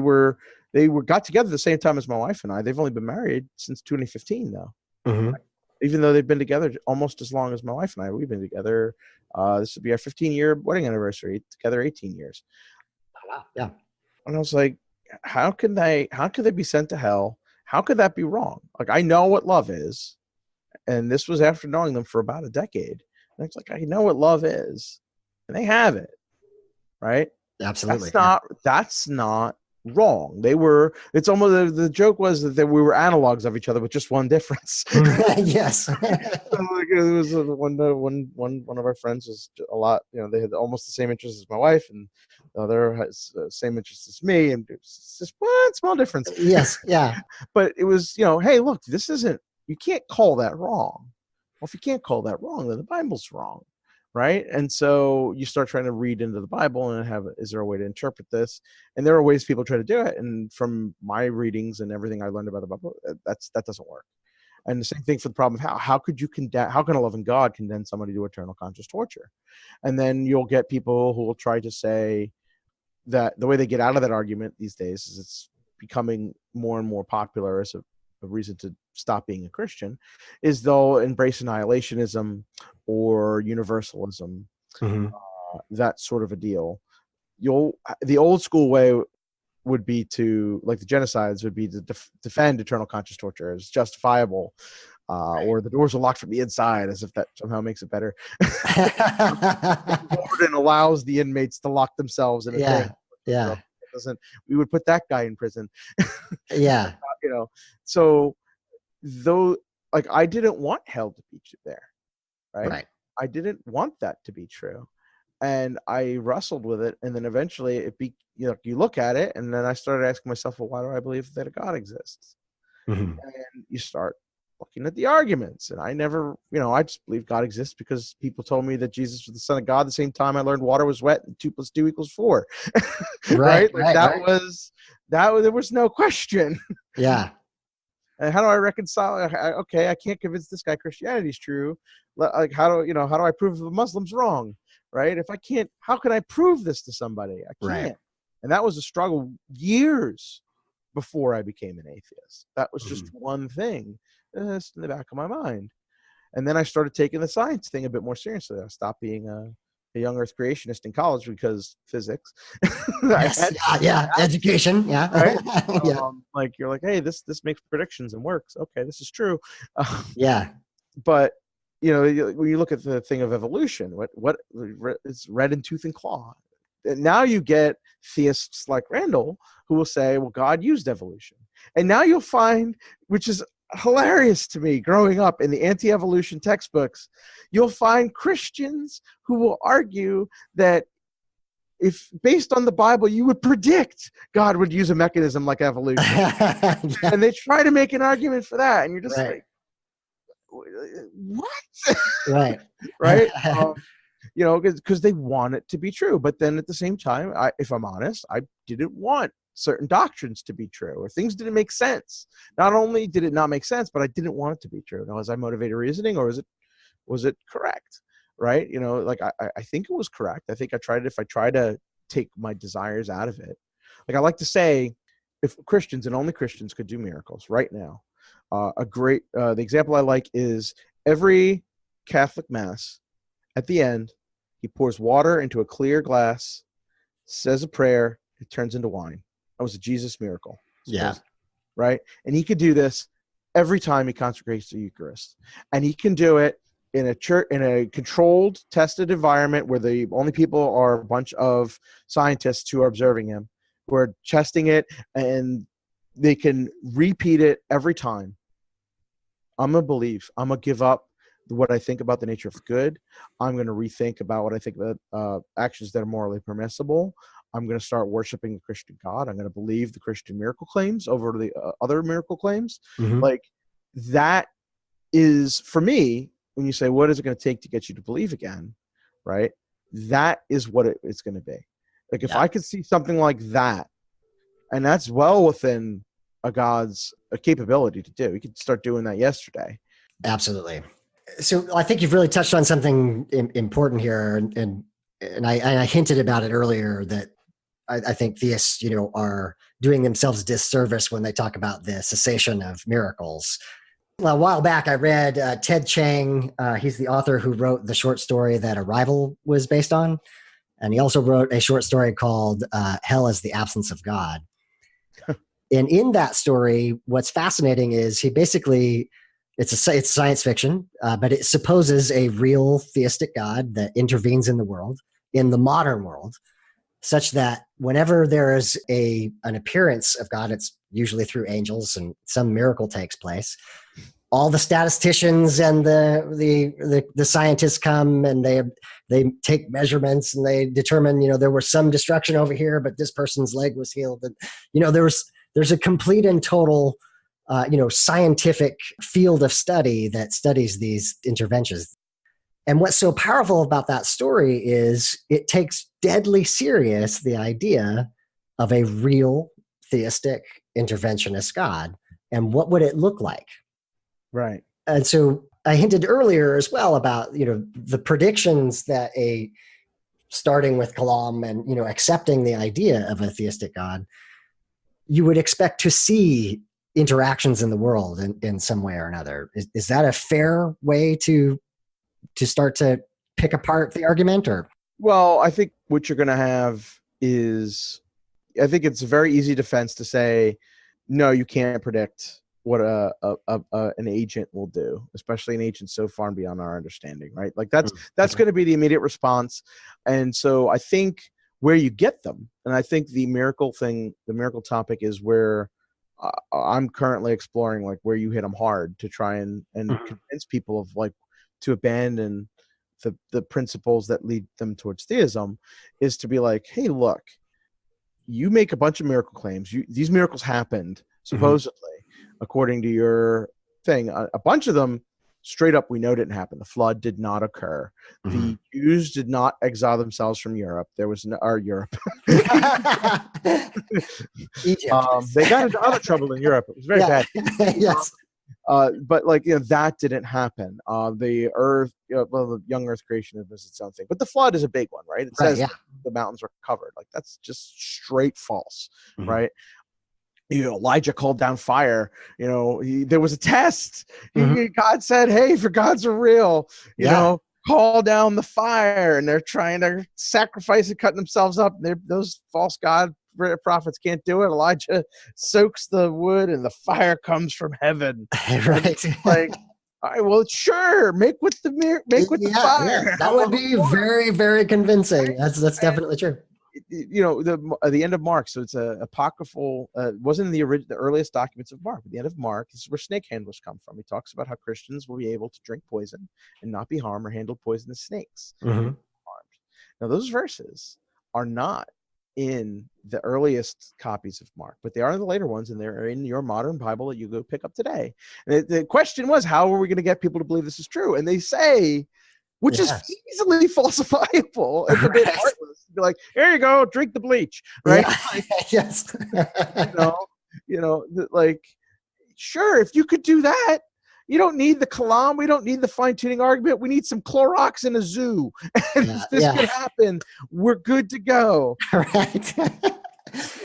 S2: got together the same time as my wife and I. They've only been married since 2015 though. Even though they've been together almost as long as my wife and I. We've been together. This would be our 15-year wedding anniversary, together 18 years.
S1: Oh, wow. Yeah.
S2: And I was like, how could they be sent to hell? How could that be wrong? Like, I know what love is. And this was after knowing them for about a decade. And it's like, I know what love is. And they have it. Right?
S1: Absolutely.
S2: That's not wrong. It's almost, the joke was that we were analogs of each other with just one difference.
S1: Yes.
S2: So, like, it was one of our friends was a lot, they had almost the same interests as my wife, and the other has the same interests as me, and it's just one small difference.
S1: Yes. Yeah.
S2: But it was, hey, look, you can't call that wrong. Well, if you can't call that wrong, then the Bible's wrong. Right. And so you start trying to read into the Bible and is there a way to interpret this? And there are ways people try to do it. And from my readings and everything I learned about the Bible, that doesn't work. And the same thing for the problem of how can a loving God condemn somebody to eternal conscious torture? And then you'll get people who will try to say that the way they get out of that argument these days is it's becoming more and more popular as a reason to stop being a Christian, is they'll embrace annihilationism or universalism, that sort of a deal. The old school way would be to, like the genocides, would be to defend eternal conscious torture as justifiable, or the doors are locked from the inside, as if that somehow makes it better. The warden allows the inmates to lock themselves in a thing.
S1: Yeah.
S2: We would put that guy in prison.
S1: Yeah.
S2: So though, like, I didn't want hell to be there, right? I didn't want that to be true, and I wrestled with it, and then eventually you look at it, and then I started asking myself, well, why do I believe that a God exists? And you start looking at the arguments, and I never, I just believe God exists because people told me that Jesus was the Son of God the same time I learned water was wet and 2 + 2 = 4. Right? There was no question.
S1: Yeah.
S2: And how do I reconcile? Okay, I can't convince this guy Christianity is true. Like, how do I prove the Muslims wrong? Right? If I can't, how can I prove this to somebody? I can't. Right. And that was a struggle years before I became an atheist. That was just one thing that's in the back of my mind. And then I started taking the science thing a bit more seriously. I stopped being a young earth creationist in college because physics.
S1: Yes, education. Yeah.
S2: Right? Like, you're like, hey, this makes predictions and works. Okay, this is true.
S1: Yeah.
S2: But when you look at the thing of evolution, what is red in tooth and claw? And now you get theists like Randall who will say, well, God used evolution. And now you'll find, which is hilarious to me growing up in the anti-evolution textbooks, you'll find Christians who will argue that if based on the Bible, you would predict God would use a mechanism like evolution. And they try to make an argument for that. And you're just like, what?
S1: Right.
S2: Right? You know, because they want it to be true. But then at the same time, if I'm honest, I didn't want certain doctrines to be true, or things didn't make sense. Not only did it not make sense, but I didn't want it to be true. Now, was I motivated reasoning, or was it correct? Right? You know, like I think it was correct. I think if I try to take my desires out of it, like I like to say, if Christians and only Christians could do miracles right now, the example I like is every Catholic Mass. At the end, he pours water into a clear glass, says a prayer, it turns into wine. That was a Jesus miracle.
S1: Yeah.
S2: Right? And he could do this every time he consecrates the Eucharist. And he can do it in a church, in a controlled, tested environment where the only people are a bunch of scientists who are observing him, who are testing it, and they can repeat it every time. I'm going to believe. I'm going to give up what I think about the nature of good. I'm going to rethink about what I think about actions that are morally permissible. I'm going to start worshiping the Christian God. I'm going to believe the Christian miracle claims over the other miracle claims.
S1: Mm-hmm.
S2: Like, that is, for me, when you say, what is it going to take to get you to believe again, right? That is what it's going to be. Like, if I could see something like that, and that's well within a God's capability to do. We could start doing that yesterday.
S1: Absolutely. So I think you've really touched on something important here, and I hinted about it earlier, that I think theists, are doing themselves disservice when they talk about the cessation of miracles. Well, a while back, I read Ted Chiang. He's the author who wrote the short story that Arrival was based on, and he also wrote a short story called "Hell is the Absence of God." And in that story, what's fascinating is he basically, it's science fiction, but it supposes a real theistic God that intervenes in the world, in the modern world, such that whenever there is an appearance of God, it's usually through angels and some miracle takes place. All the statisticians and the scientists come, and they take measurements, and they determine, there was some destruction over here, but this person's leg was healed. And, there's a complete and total, scientific field of study that studies these interventions. And what's so powerful about that story is it takes deadly serious the idea of a real theistic interventionist God. And what would it look like?
S2: Right.
S1: And so I hinted earlier as well about, the predictions that starting with Kalam and, accepting the idea of a theistic God, you would expect to see interactions in the world in some way or another. Is that a fair way to start to pick apart the argument? Or?
S2: Well, I think what you're going to have is, I think it's a very easy defense to say, no, you can't predict what an agent will do, especially an agent so far and beyond our understanding, right? Like that's going to be the immediate response. And so I think where you get them, and I think the miracle topic is where I'm currently exploring, like, where you hit them hard to try and convince people of, like, to abandon the principles that lead them towards theism, is to be like, hey, look, you make a bunch of miracle claims. These miracles happened, supposedly, according to your thing. A bunch of them, straight up, we know didn't happen. The flood did not occur. The Jews did not exile themselves from Europe. There was Europe.
S1: Egypt.
S2: They got into other trouble in Europe. It was very bad.
S1: Yes.
S2: But that didn't happen. The earth, the young earth creation is its own thing. But the flood is a big one, right? It says the mountains were covered. Like, that's just straight false, right? Elijah called down fire. There was a test. God said, hey, if your gods are real, you know, call down the fire. And they're trying to sacrifice and cutting themselves up. Those false god prophets can't do it. Elijah soaks the wood and the fire comes from heaven.
S1: Right.
S2: Like, all right, well, sure, make with the fire.
S1: Yeah. That would be very, very convincing. That's definitely true.
S2: The end of Mark, so it's a apocryphal, wasn't in the earliest documents of Mark, but the end of Mark, this is where snake handlers come from. He talks about how Christians will be able to drink poison and not be harmed, or handle poisonous snakes. Now, those verses are not in the earliest copies of Mark, but they are the later ones, and they're in your modern Bible that you go pick up today. And the question was, how are we going to get people to believe this is true? And they say, which is easily falsifiable and a bit heartless. Be like, here you go, drink the bleach, right?
S1: Yeah.
S2: Like,
S1: Yes.
S2: Like, sure, if you could do that, you don't need the Kalam. We don't need the fine-tuning argument. We need some Clorox in a zoo. And if this could happen, we're good to go.
S1: Right.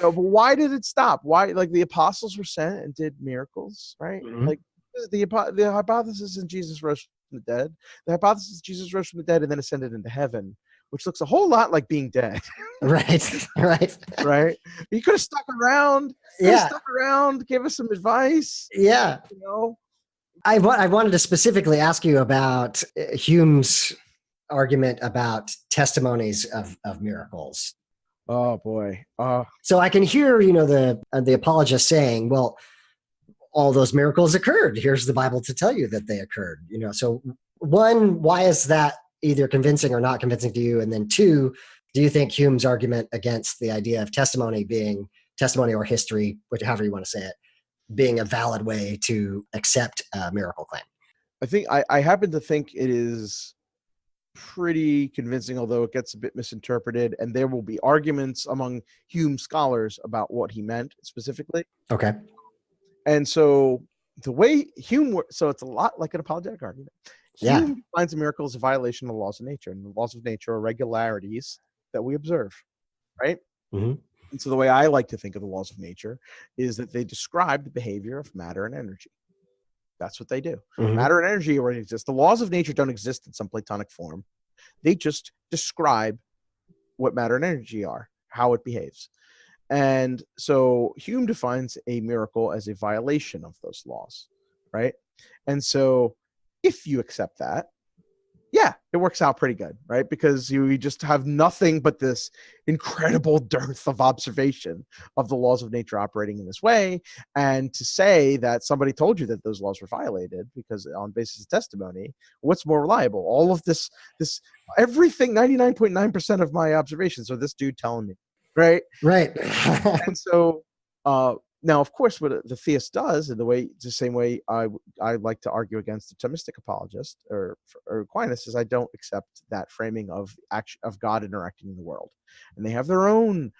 S2: But why did it stop? Why? Like, the apostles were sent and did miracles, right?
S1: Mm-hmm.
S2: Like, the hypothesis in Jesus rose from the dead. The hypothesis is Jesus rose from the dead and then ascended into heaven, which looks a whole lot like being dead.
S1: Right.
S2: Right. You could have stuck around. Stuck around, give us some advice.
S1: Yeah. I wanted to specifically ask you about Hume's argument about testimonies of miracles.
S2: Oh boy.
S1: So I can hear, the apologist saying, well, all those miracles occurred. Here's the Bible to tell you that they occurred. So one, why is that either convincing or not convincing to you? And then two, do you think Hume's argument against the idea of testimony being testimony or history, however you want to say it, being a valid way to accept a miracle claim?
S2: I think I happen to think it is pretty convincing, although it gets a bit misinterpreted, and there will be arguments among Hume scholars about what he meant specifically.
S1: Okay.
S2: And so the way Hume, so it's a lot like an apologetic argument. Hume finds a miracle as a violation of the laws of nature, and the laws of nature are regularities that we observe, right?
S1: Mm-hmm.
S2: And so the way I like to think of the laws of nature is that they describe the behavior of matter and energy. That's what they do.
S1: Mm-hmm.
S2: Matter and energy already exist. The laws of nature don't exist in some Platonic form. They just describe what matter and energy are, how it behaves. And so Hume defines a miracle as a violation of those laws, right? And so if you accept that, it works out pretty good, right? Because you just have nothing but this incredible dearth of observation of the laws of nature operating in this way. And to say that somebody told you that those laws were violated because on basis of testimony, what's more reliable? All of this everything, 99.9% of my observations are this dude telling me, right?
S1: Right.
S2: And so now, of course, what the theist does, in the same way I like to argue against the Thomistic apologist or Aquinas, is I don't accept that framing of God interacting in the world, and they have their own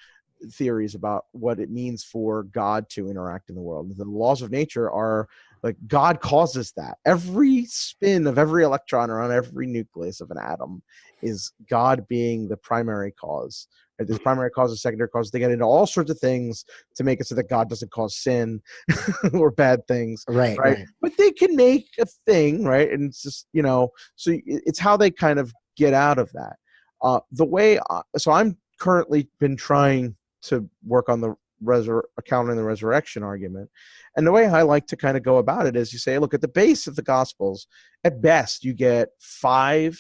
S2: theories about what it means for God to interact in the world. The laws of nature are like God causes that. Every spin of every electron around every nucleus of an atom is God being the primary cause. Right? There's primary causes, secondary causes. They get into all sorts of things to make it so that God doesn't cause sin or bad things.
S1: Right.
S2: But they can make a thing, right? And it's just, so it's how they kind of get out of that. So I'm currently been trying to work on the countering the resurrection argument. And the way I like to kind of go about it is you say, look, at the base of the Gospels, at best, you get 5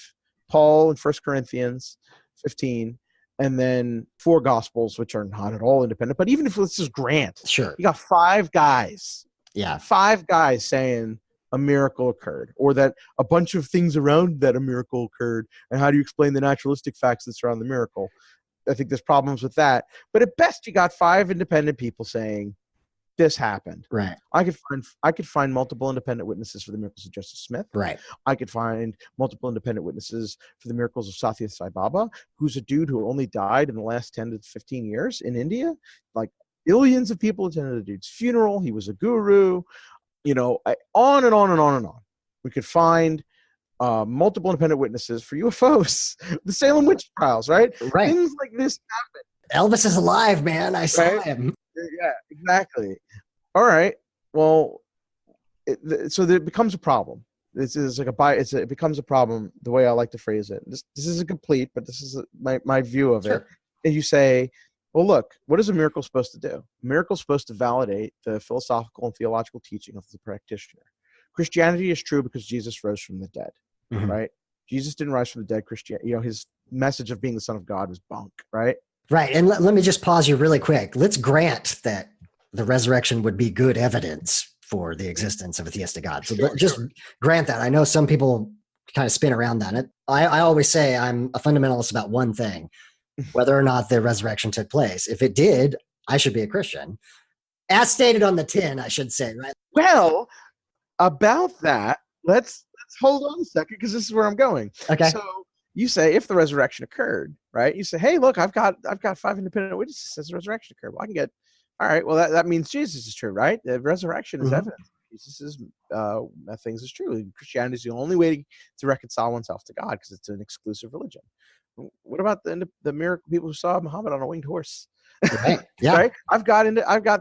S2: Paul in 1 Corinthians 15, and then 4 Gospels, which are not at all independent. But even if let's just grant,
S1: sure,
S2: you got 5 guys.
S1: Yeah.
S2: 5 guys saying a miracle occurred, or that a bunch of things around that a miracle occurred. And how do you explain the naturalistic facts that surround the miracle? I think there's problems with that. But at best, you got 5 independent people saying this happened.
S1: Right.
S2: I could find multiple independent witnesses for the miracles of Joseph Smith.
S1: Right.
S2: I could find multiple independent witnesses for the miracles of Satya Sai Baba, who's a dude who only died in the last 10 to 15 years in India. Like, billions of people attended the dude's funeral. He was a guru. On and on and on and on. We could find multiple independent witnesses for UFOs, the Salem witch trials, right?
S1: Right.
S2: Things like this happen.
S1: Elvis is alive, man. I saw him.
S2: Yeah, exactly. All right. Well, so it becomes a problem. This is like it becomes a problem. The way I like to phrase it. This isn't complete, but this is my view of it. And you say, well, look, what is a miracle supposed to do? A miracle is supposed to validate the philosophical and theological teaching of the practitioner. Christianity is true because Jesus rose from the dead,
S1: mm-hmm.
S2: right? Jesus didn't rise from the dead. His message of being the Son of God was bunk, right?
S1: Right. And let me just pause you really quick. Let's grant that the resurrection would be good evidence for the existence of a theistic God. So just grant that. I know some people kind of spin around on it. I always say I'm a fundamentalist about one thing. whether or not the resurrection took place. If it did, I should be a Christian. As stated on the tin, I should say, right?
S2: Well, about that, let's hold on a second, because this is where I'm going.
S1: Okay.
S2: So you say if the resurrection occurred, right? You say, hey, look, I've got 5 independent witnesses that says the resurrection occurred. Well, I can get, all right, well, that means Jesus is true, right? The resurrection is evidence. Jesus' things is true. Christianity is the only way to reconcile oneself to God, because it's an exclusive religion. What about the miracle people who saw Muhammad on a winged horse?
S1: Right. Yeah.
S2: Right? I've got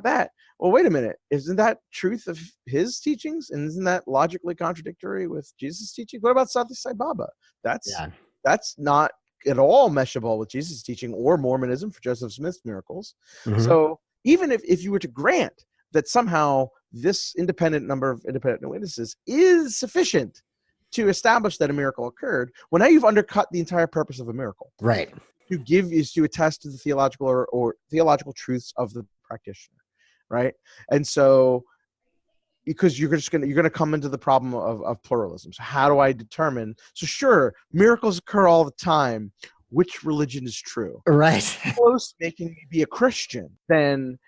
S2: that. Well, wait a minute. Isn't that truth of his teachings? And isn't that logically contradictory with Jesus' teaching? What about Sati Sai Baba? That's not at all meshable with Jesus' teaching or Mormonism for Joseph Smith's miracles. So even if you were to grant that somehow this number of independent witnesses is sufficient to establish that a miracle occurred, well, now you've undercut the entire purpose of a miracle.
S1: Right.
S2: To attest to the theological or theological truths of the practitioner, right? And so, because you're going to come into the problem of pluralism. So how do I determine? So sure, miracles occur all the time. Which religion is true?
S1: Right.
S2: Close making me be a Christian, then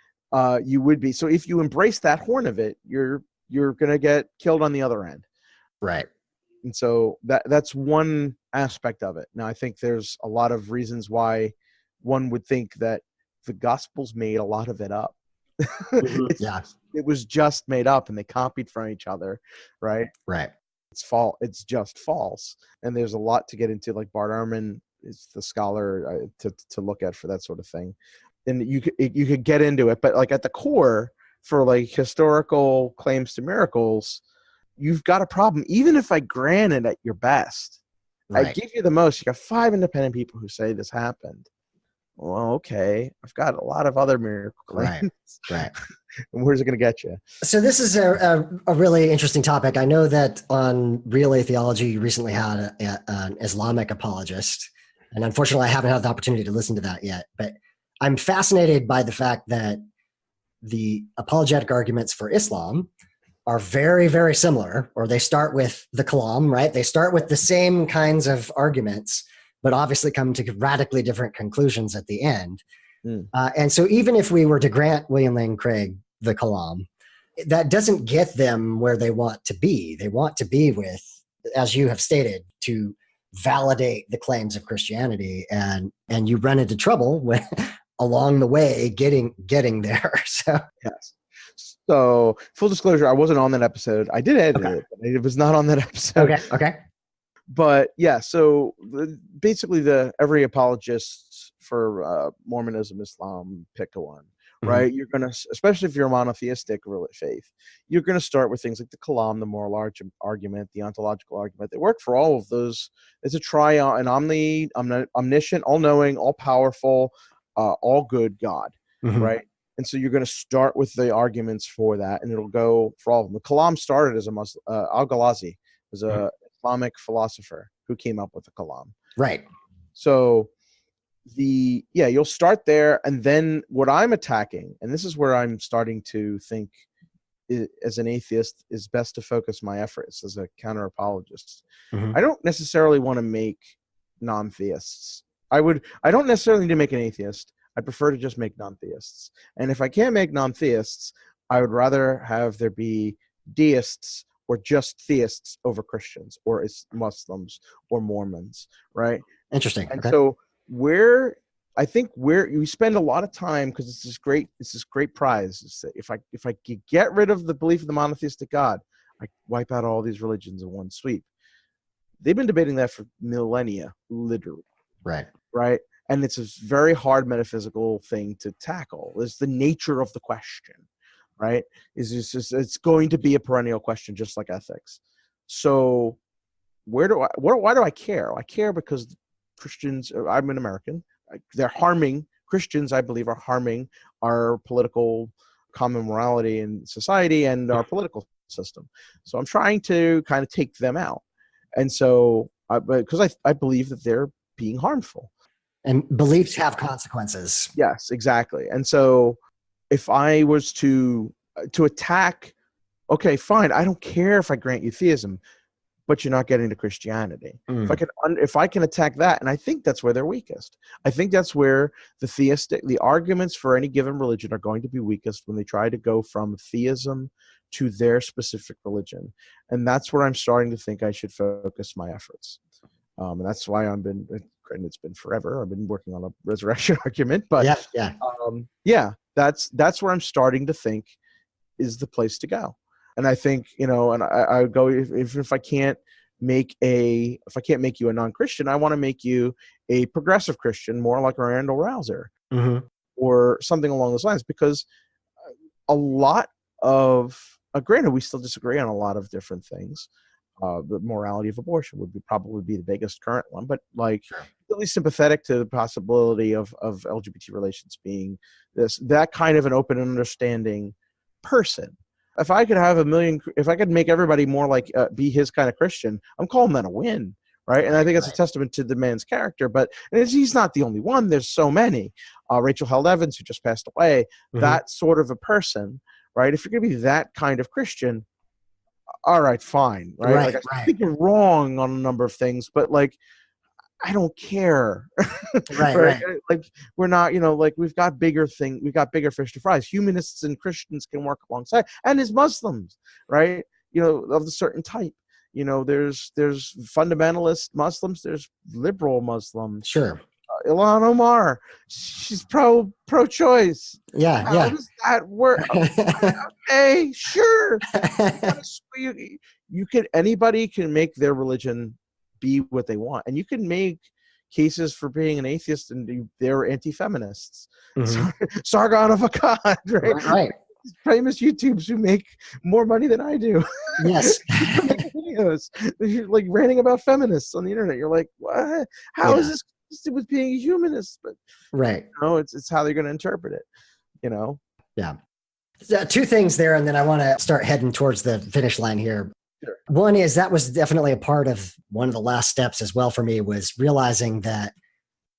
S2: you would be. So if you embrace that horn of it, you're going to get killed on the other end.
S1: Right.
S2: And so that's one aspect of it. Now, I think there's a lot of reasons why one would think that the Gospels made a lot of it up. It was just made up, and they copied from each other, right?
S1: Right.
S2: It's just false. And there's a lot to get into. Like Bart Ehrman is the scholar to look at for that sort of thing. And you could get into it, but like at the core, for like historical claims to miracles, you've got a problem. Even if I grant it at your best, I give you the most. You got 5 independent people who say this happened. Well, okay, I've got a lot of other miracle claims.
S1: Right.
S2: And where's it going to get you?
S1: So this is a really interesting topic. I know that on Real Atheology, you recently had an Islamic apologist, and unfortunately, I haven't had the opportunity to listen to that yet. But I'm fascinated by the fact that the apologetic arguments for Islam are very, very similar, or they start with the Kalam, right? They start with the same kinds of arguments, but obviously come to radically different conclusions at the end. And so even if we were to grant William Lane Craig the Kalam, that doesn't get them where they want to be. They want to be with, as you have stated, to validate the claims of Christianity, and you run into trouble when, along the way getting there. So
S2: yes. So, full disclosure, I wasn't on that episode. I did edit it, but it was not on that episode.
S1: Okay.
S2: But yeah, so basically every apologist for Mormonism, Islam, pick a one, right? You're going to, especially if you're a monotheistic faith, you're going to start with things like the Kalam, the moral argument, the ontological argument. They work for all of those. It's an omniscient, all-knowing, all-powerful, all good God, right? And so you're going to start with the arguments for that, and it'll go for all of them. The Kalam started as a Muslim. Al-Ghazi was a Islamic philosopher who came up with the Kalam.
S1: Right.
S2: So you'll start there, and then what I'm attacking, and this is where I'm starting to think as an atheist is best to focus my efforts as a counter apologist. I don't necessarily want to make non-theists. I don't necessarily need to make an atheist. I prefer to just make non-theists. And if I can't make non-theists, I would rather have there be deists or just theists over Christians or Muslims or Mormons, right?
S1: Interesting.
S2: And so I think we spend a lot of time, because it's this great prize. If I could get rid of the belief in the monotheistic God, I wipe out all these religions in one sweep. They've been debating that for millennia, literally. Right. And it's a very hard metaphysical thing to tackle. It's the nature of the question, right? It's going to be a perennial question, just like ethics. So why do I care? I care because Christians, I'm an American, they're harming, Christians, I believe, are harming our political common morality in society and our political system. So I'm trying to kind of take them out. And so, because I believe that they're being harmful.
S1: And beliefs have consequences.
S2: Yes, exactly. And so if I was to attack, okay, fine, I don't care if I grant you theism, but you're not getting to Christianity.
S1: Mm.
S2: If I can attack that, and I think that's where they're weakest. I think that's where the arguments for any given religion are going to be weakest when they try to go from theism to their specific religion. And that's where I'm starting to think I should focus my efforts. And that's why and it's been forever, I've been working on a resurrection argument, but that's where I'm starting to think is the place to go. And I think, and I go, if I can't make you a non-Christian, I want to make you a progressive Christian, more like a Randall Reynolds, or something along those lines, because a lot of, granted, we still disagree on a lot of different things. The morality of abortion would probably be the biggest current one, but at least sympathetic to the possibility of LGBT relations being that kind of an open and understanding person. If I could have if I could make everybody more like be his kind of Christian, I'm calling that a win, right? And I think it's a testament to the man's character. But he's not the only one. There's so many. Rachel Held Evans, who just passed away, that sort of a person, right? If you're going to be that kind of Christian, all right, fine, right? I think you're wrong on a number of things, but I don't care. right. Like we're not, we've got bigger fish to fry. Humanists and Christians can work alongside, and as Muslims, right? Of a certain type. There's fundamentalist Muslims, there's liberal Muslims.
S1: Sure.
S2: Ilhan Omar, she's pro-choice.
S1: How
S2: does that work? Okay, sure. Anybody can make their religion be what they want, and you can make cases for being an atheist and they're anti-feminists. Sargon of Akkad, right? Famous YouTubers who make more money than I do.
S1: Yes.
S2: Videos. You're ranting about feminists on the internet. You're like, what? How is this consistent with being a humanist? But it's how they're going to interpret it.
S1: Yeah. Two things there, and then I want to start heading towards the finish line here.
S2: Sure.
S1: One is that was definitely a part of one of the last steps as well for me, was realizing that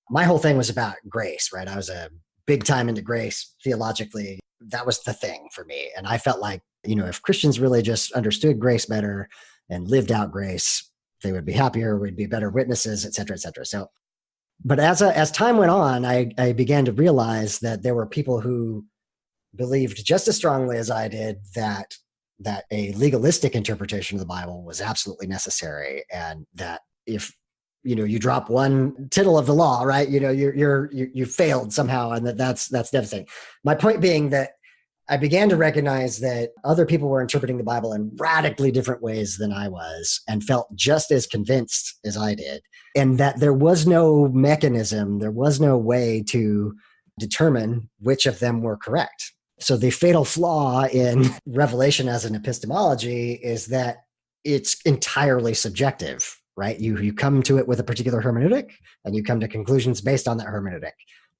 S1: my whole thing was about grace, right? I was a big time into grace theologically. That was the thing for me. And I felt like, if Christians really just understood grace better and lived out grace, they would be happier, we'd be better witnesses, et cetera, et cetera. So, but as time went on, I began to realize that there were people who believed just as strongly as I did that a legalistic interpretation of the Bible was absolutely necessary, and that if you drop one tittle of the law, right, you failed somehow, and that's devastating. My point being that I began to recognize that other people were interpreting the Bible in radically different ways than I was, and felt just as convinced as I did, and that there was no mechanism, there was no way to determine which of them were correct. So the fatal flaw in revelation as an epistemology is that it's entirely subjective, right? You come to it with a particular hermeneutic, and you come to conclusions based on that hermeneutic.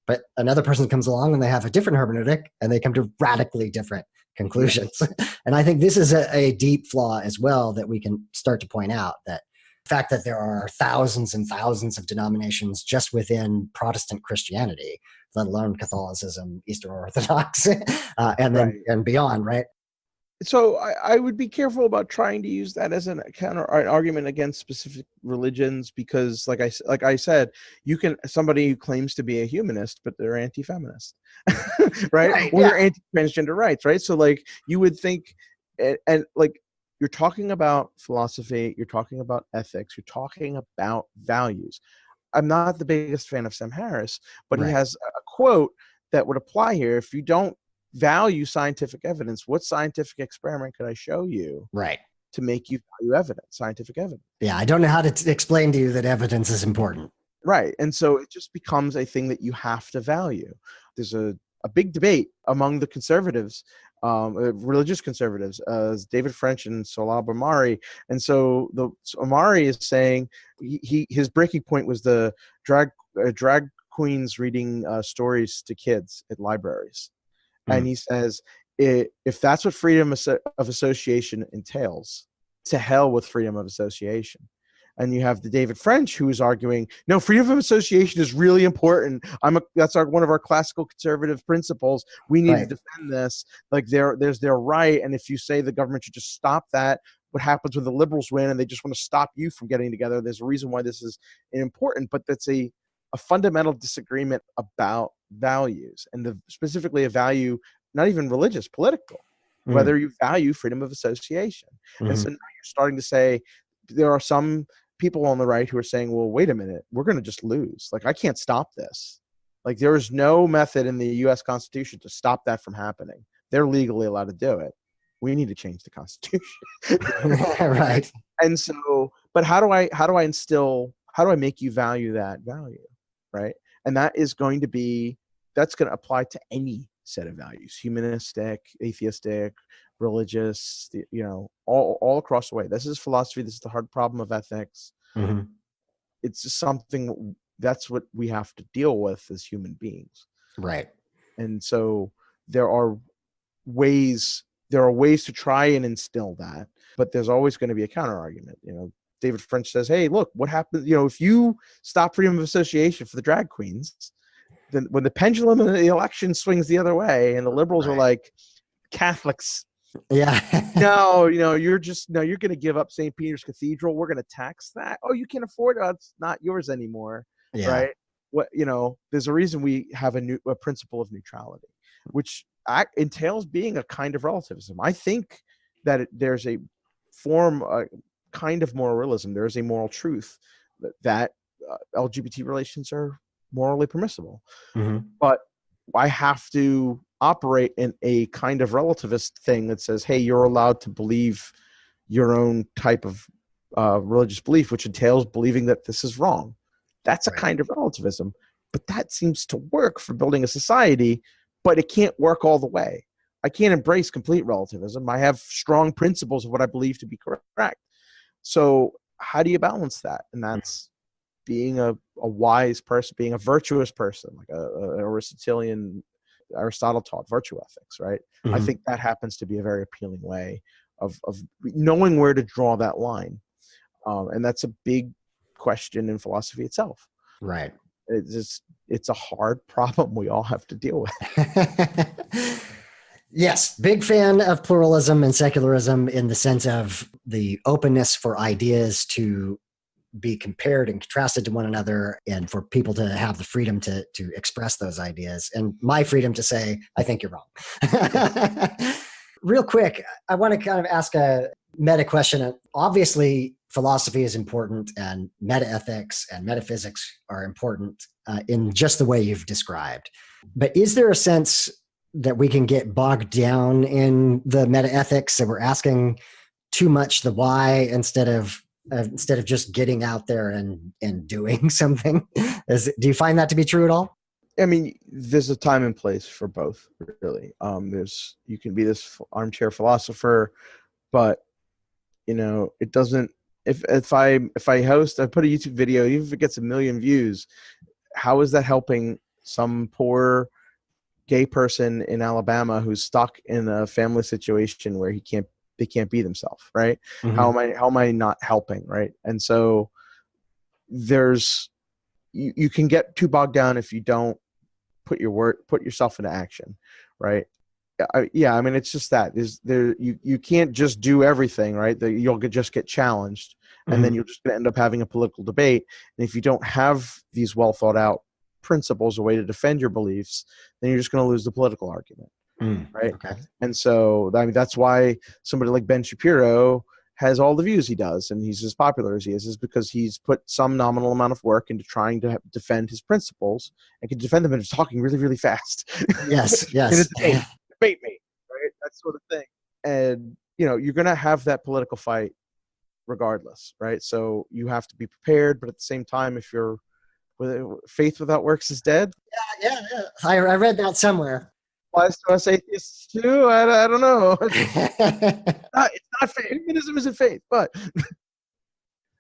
S1: But another person comes along and they have a different hermeneutic, and they come to radically different conclusions. And I think this is a deep flaw as well that we can start to point out, that the fact that there are thousands and thousands of denominations just within Protestant Christianity, let alone Catholicism, Eastern Orthodox, and beyond, right?
S2: So I would be careful about trying to use that as an argument against specific religions, because like I said, somebody who claims to be a humanist, but they're anti-feminist, right? Or they're anti-transgender rights, right? So you would think, and you're talking about philosophy, you're talking about ethics, you're talking about values. I'm not the biggest fan of Sam Harris, but he has a quote that would apply here. If you don't value scientific evidence, what scientific experiment could I show you to make you value scientific evidence? Yeah,
S1: I don't know how to explain to you that evidence is important.
S2: Right. And so it just becomes a thing that you have to value. There's a big debate among the conservatives, religious conservatives, David French and Sohrab Ahmari. And so Ahmari is saying his breaking point was the drag queens reading stories to kids at libraries. And he says, if that's what freedom of association entails, to hell with freedom of association. And you have the David French who is arguing, no, freedom of association is really important. That's one of our classical conservative principles. We need to defend this. There's their right. And if you say the government should just stop that, what happens when the liberals win and they just want to stop you from getting together. There's a reason why this is important, but that's a fundamental disagreement about values, and specifically a value, not even religious, political, whether you value freedom of association. And so now you're starting to say there are some people on the right who are saying, well, wait a minute, we're going to just lose. Like, I can't stop this. Like, there is no method in the U.S. Constitution to stop that from happening. They're legally allowed to do it. We need to change the Constitution.
S1: Right.
S2: And so, but how do I make you value that value? Right. And that's going to apply to any set of values: humanistic, atheistic, religious, all across the way. This is philosophy. This is the hard problem of ethics. It's just something that's what we have to deal with as human beings.
S1: Right.
S2: And so there are ways to try and instill that, but there's always going to be a counter argument. David French says, hey, look, what happens, if you stop freedom of association for the drag queens, then when the pendulum in the election swings the other way and the liberals are like, Catholics, no, you're going to give up St. Peter's Cathedral. We're going to tax that. Oh, you can't afford it. It's not yours anymore. Right. There's a reason we have a principle of neutrality, which entails being a kind of relativism. I think that there's a form, kind of moral realism. There's a moral truth that LGBT relations are morally permissible. But I have to operate in a kind of relativist thing that says, hey, you're allowed to believe your own type of religious belief, which entails believing that this is wrong. That's a kind of relativism. But that seems to work for building a society, but it can't work all the way. I can't embrace complete relativism. I have strong principles of what I believe to be correct. So how do you balance that? And that's being a wise person, being a virtuous person, like Aristotle taught virtue ethics, right? I think that happens to be a very appealing way of knowing where to draw that line. And that's a big question in philosophy itself.
S1: Right.
S2: It's a hard problem we all have to deal with.
S1: Yes, big fan of pluralism and secularism in the sense of the openness for ideas to be compared and contrasted to one another, and for people to have the freedom to express those ideas, and my freedom to say, I think you're wrong. Real quick, I want to kind of ask a meta question. Obviously, philosophy is important, and metaethics and metaphysics are important in just the way you've described. But is there a sense that we can get bogged down in the metaethics, that we're asking too much the why instead of just getting out there and doing something? Do you find that to be true at all?
S2: I mean, there's a time and place for both, really. You can be this armchair philosopher, but it doesn't. If I host, I put a YouTube video, even if it gets 1 million views, how is that helping some poor gay person in Alabama who's stuck in a family situation where they can't be themselves, right? How am I not helping, right? And so you can get too bogged down if you don't put yourself into action, right? I mean, it's just that you can't just do everything, right? You'll just get challenged, and then you're just going to end up having a political debate. And if you don't have these well thought out principles, a way to defend your beliefs, then you're just going to lose the political argument, right? Okay. And so, I mean, that's why somebody like Ben Shapiro has all the views he does, and he's as popular as he is because he's put some nominal amount of work into trying to defend his principles, and can defend them and just talking really, really fast.
S1: Yes.
S2: In a debate me, right? That sort of thing. And, you're going to have that political fight regardless, right? So you have to be prepared, but at the same time, if you're faith without works is dead.
S1: Yeah. I read that somewhere.
S2: Applies to us atheists too. I don't know. It's not faith. Humanism isn't faith, but.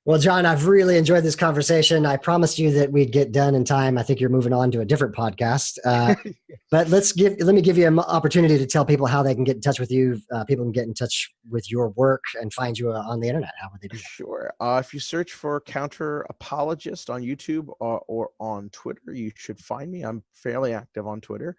S1: Well, John, I've really enjoyed this conversation. I promised you that we'd get done in time. I think you're moving on to a different podcast. But let me give you an opportunity to tell people how they can get in touch with you. People can get in touch with your work and find you on the internet. How would they do that?
S2: Sure. If you search for Counter Apologist on YouTube or on Twitter, you should find me. I'm fairly active on Twitter.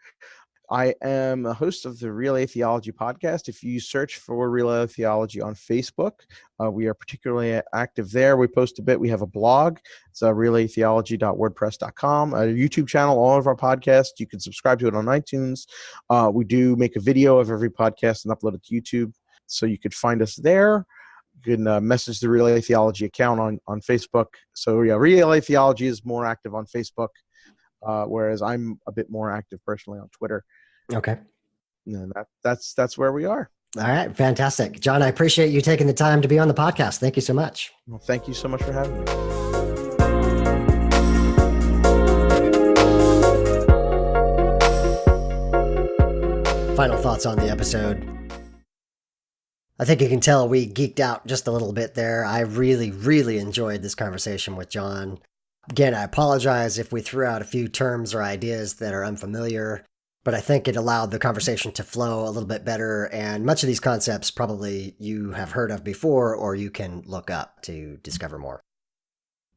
S2: I am a host of the Real Atheology podcast. If you search for Real Atheology on Facebook, we are particularly active there. We post a bit. We have a blog. It's realatheology.wordpress.com. A YouTube channel, all of our podcasts. You can subscribe to it on iTunes. We do make a video of every podcast and upload it to YouTube, so you could find us there. You can message the Real Atheology account on Facebook. So yeah, Real Atheology is more active on Facebook, whereas I'm a bit more active personally on Twitter.
S1: Okay.
S2: And that's where we are.
S1: All right. Fantastic. John, I appreciate you taking the time to be on the podcast. Thank you so much.
S2: Well, thank you so much for having me.
S1: Final thoughts on the episode. I think you can tell we geeked out just a little bit there. I really, really enjoyed this conversation with John. Again, I apologize if we threw out a few terms or ideas that are unfamiliar, but I think it allowed the conversation to flow a little bit better, and much of these concepts probably you have heard of before or you can look up to discover more.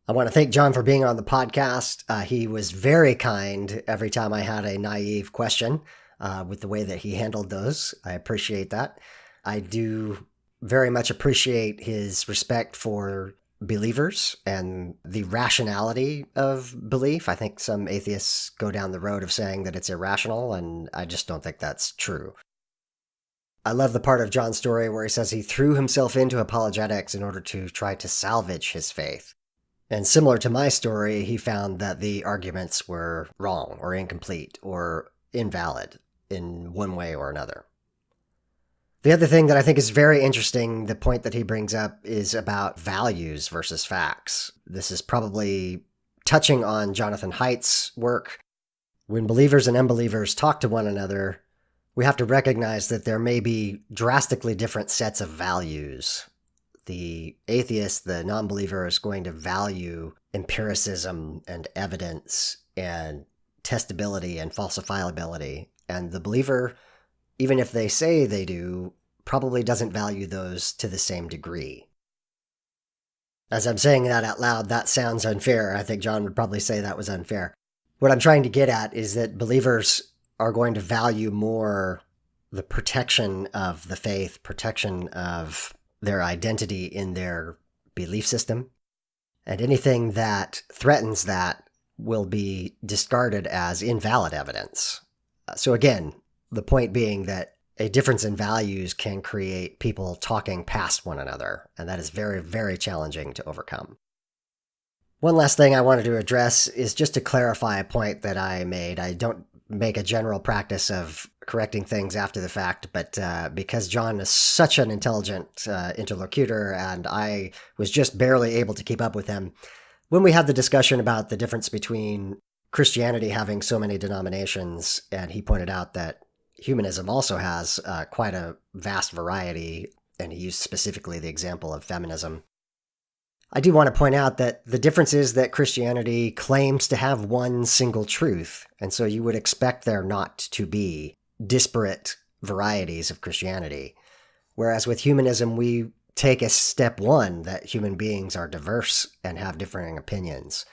S1: I want to thank John for being on the podcast. He was very kind every time I had a naive question with the way that he handled those. I appreciate that. I do very much appreciate his respect for believers and the rationality of belief. I think some atheists go down the road of saying that it's irrational, and I just don't think that's true. I love the part of John's story where he says he threw himself into apologetics in order to try to salvage his faith. And similar to my story, he found that the arguments were wrong or incomplete or invalid in one way or another. The other thing that I think is very interesting, the point that he brings up, is about values versus facts. This is probably touching on Jonathan Haidt's work. When believers and unbelievers talk to one another, we have to recognize that there may be drastically different sets of values. The atheist, the non-believer, is going to value empiricism and evidence and testability and falsifiability. And the believer, even if they say they do, probably doesn't value those to the same degree. As I'm saying that out loud, that sounds unfair. I think John would probably say that was unfair. What I'm trying to get at is that believers are going to value more the protection of the faith, protection of their identity in their belief system, and anything that threatens that will be discarded as invalid evidence. So again, the point being that a difference in values can create people talking past one another, and that is very, very challenging to overcome. One last thing I wanted to address is just to clarify a point that I made. I don't make a general practice of correcting things after the fact, but because John is such an intelligent interlocutor and I was just barely able to keep up with him, when we had the discussion about the difference between Christianity having so many denominations, and he pointed out that humanism also has quite a vast variety, and he used specifically the example of feminism. I do want to point out that the difference is that Christianity claims to have one single truth, and so you would expect there not to be disparate varieties of Christianity. Whereas with humanism, we take as step one that human beings are diverse and have differing opinions.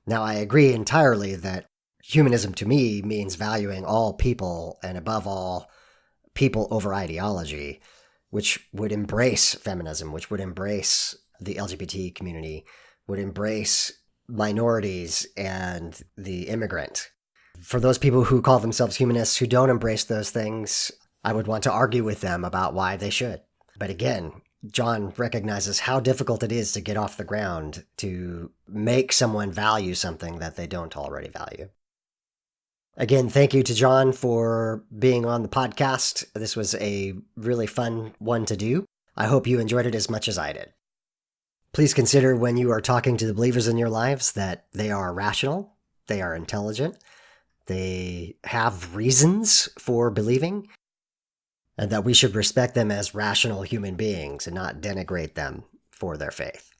S1: Now, I agree entirely that humanism to me means valuing all people, and above all, people over ideology, which would embrace feminism, which would embrace the LGBT community, would embrace minorities and the immigrant. For those people who call themselves humanists who don't embrace those things, I would want to argue with them about why they should. But again, John recognizes how difficult it is to get off the ground, to make someone value something that they don't already value. Again, thank you to John for being on the podcast. This was a really fun one to do. I hope you enjoyed it as much as I did. Please consider when you are talking to the believers in your lives that they are rational, they are intelligent, they have reasons for believing, and that we should respect them as rational human beings and not denigrate them for their faith.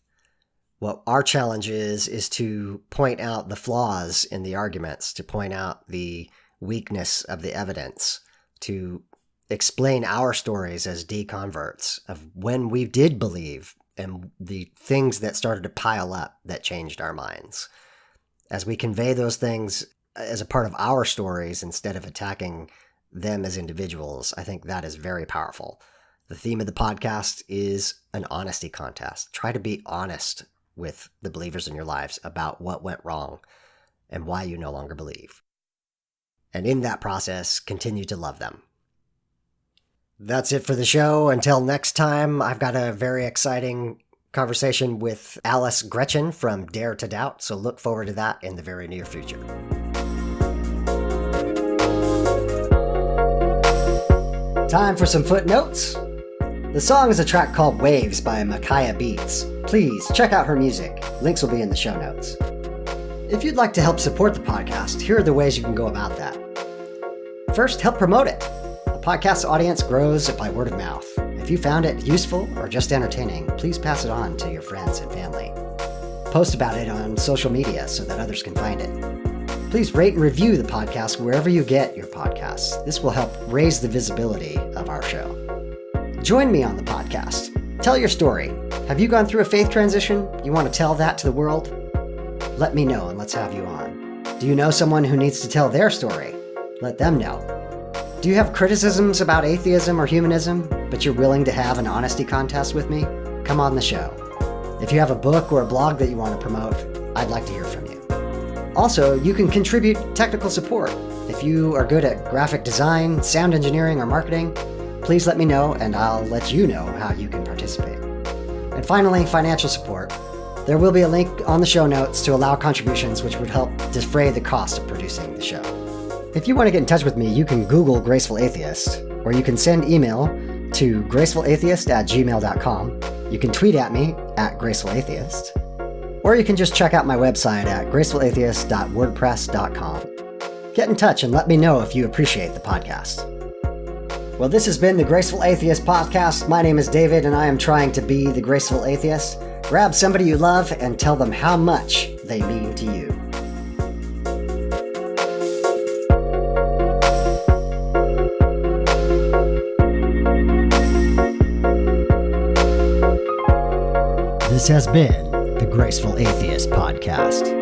S1: What our challenge is to point out the flaws in the arguments, to point out the weakness of the evidence, to explain our stories as deconverts of when we did believe and the things that started to pile up that changed our minds. As we convey those things as a part of our stories instead of attacking them as individuals, I think that is very powerful. The theme of the podcast is an honesty contest. Try to be honest with the believers in your lives about what went wrong and why you no longer believe. And in that process, continue to love them. That's it for the show. Until next time, I've got a very exciting conversation with Alice Gretchen from Dare to Doubt, so look forward to that in the very near future. Time for some footnotes. The song is a track called Waves by Micaiah Beats. Please check out her music. Links will be in the show notes. If you'd like to help support the podcast, here are the ways you can go about that. First, help promote it. The podcast audience grows by word of mouth. If you found it useful or just entertaining, please pass it on to your friends and family. Post about it on social media so that others can find it. Please rate and review the podcast wherever you get your podcasts. This will help raise the visibility of our show. Join me on the podcast. Tell your story. Have you gone through a faith transition? You want to tell that to the world? Let me know and let's have you on. Do you know someone who needs to tell their story? Let them know. Do you have criticisms about atheism or humanism, but you're willing to have an honesty contest with me? Come on the show. If you have a book or a blog that you want to promote, I'd like to hear from you. Also, you can contribute technical support. If you are good at graphic design, sound engineering, or marketing, please let me know and I'll let you know how you can participate. And finally, financial support. There will be a link on the show notes to allow contributions which would help defray the cost of producing the show. If you want to get in touch with me, you can Google Graceful Atheist, or you can send email to gracefulatheist@gmail.com. You can tweet at me at gracefulatheist, or you can just check out my website at gracefulatheist.wordpress.com. Get in touch and let me know if you appreciate the podcast. Well, this has been the Graceful Atheist Podcast. My name is David, and I am trying to be the Graceful Atheist. Grab somebody you love and tell them how much they mean to you. This has been the Graceful Atheist Podcast.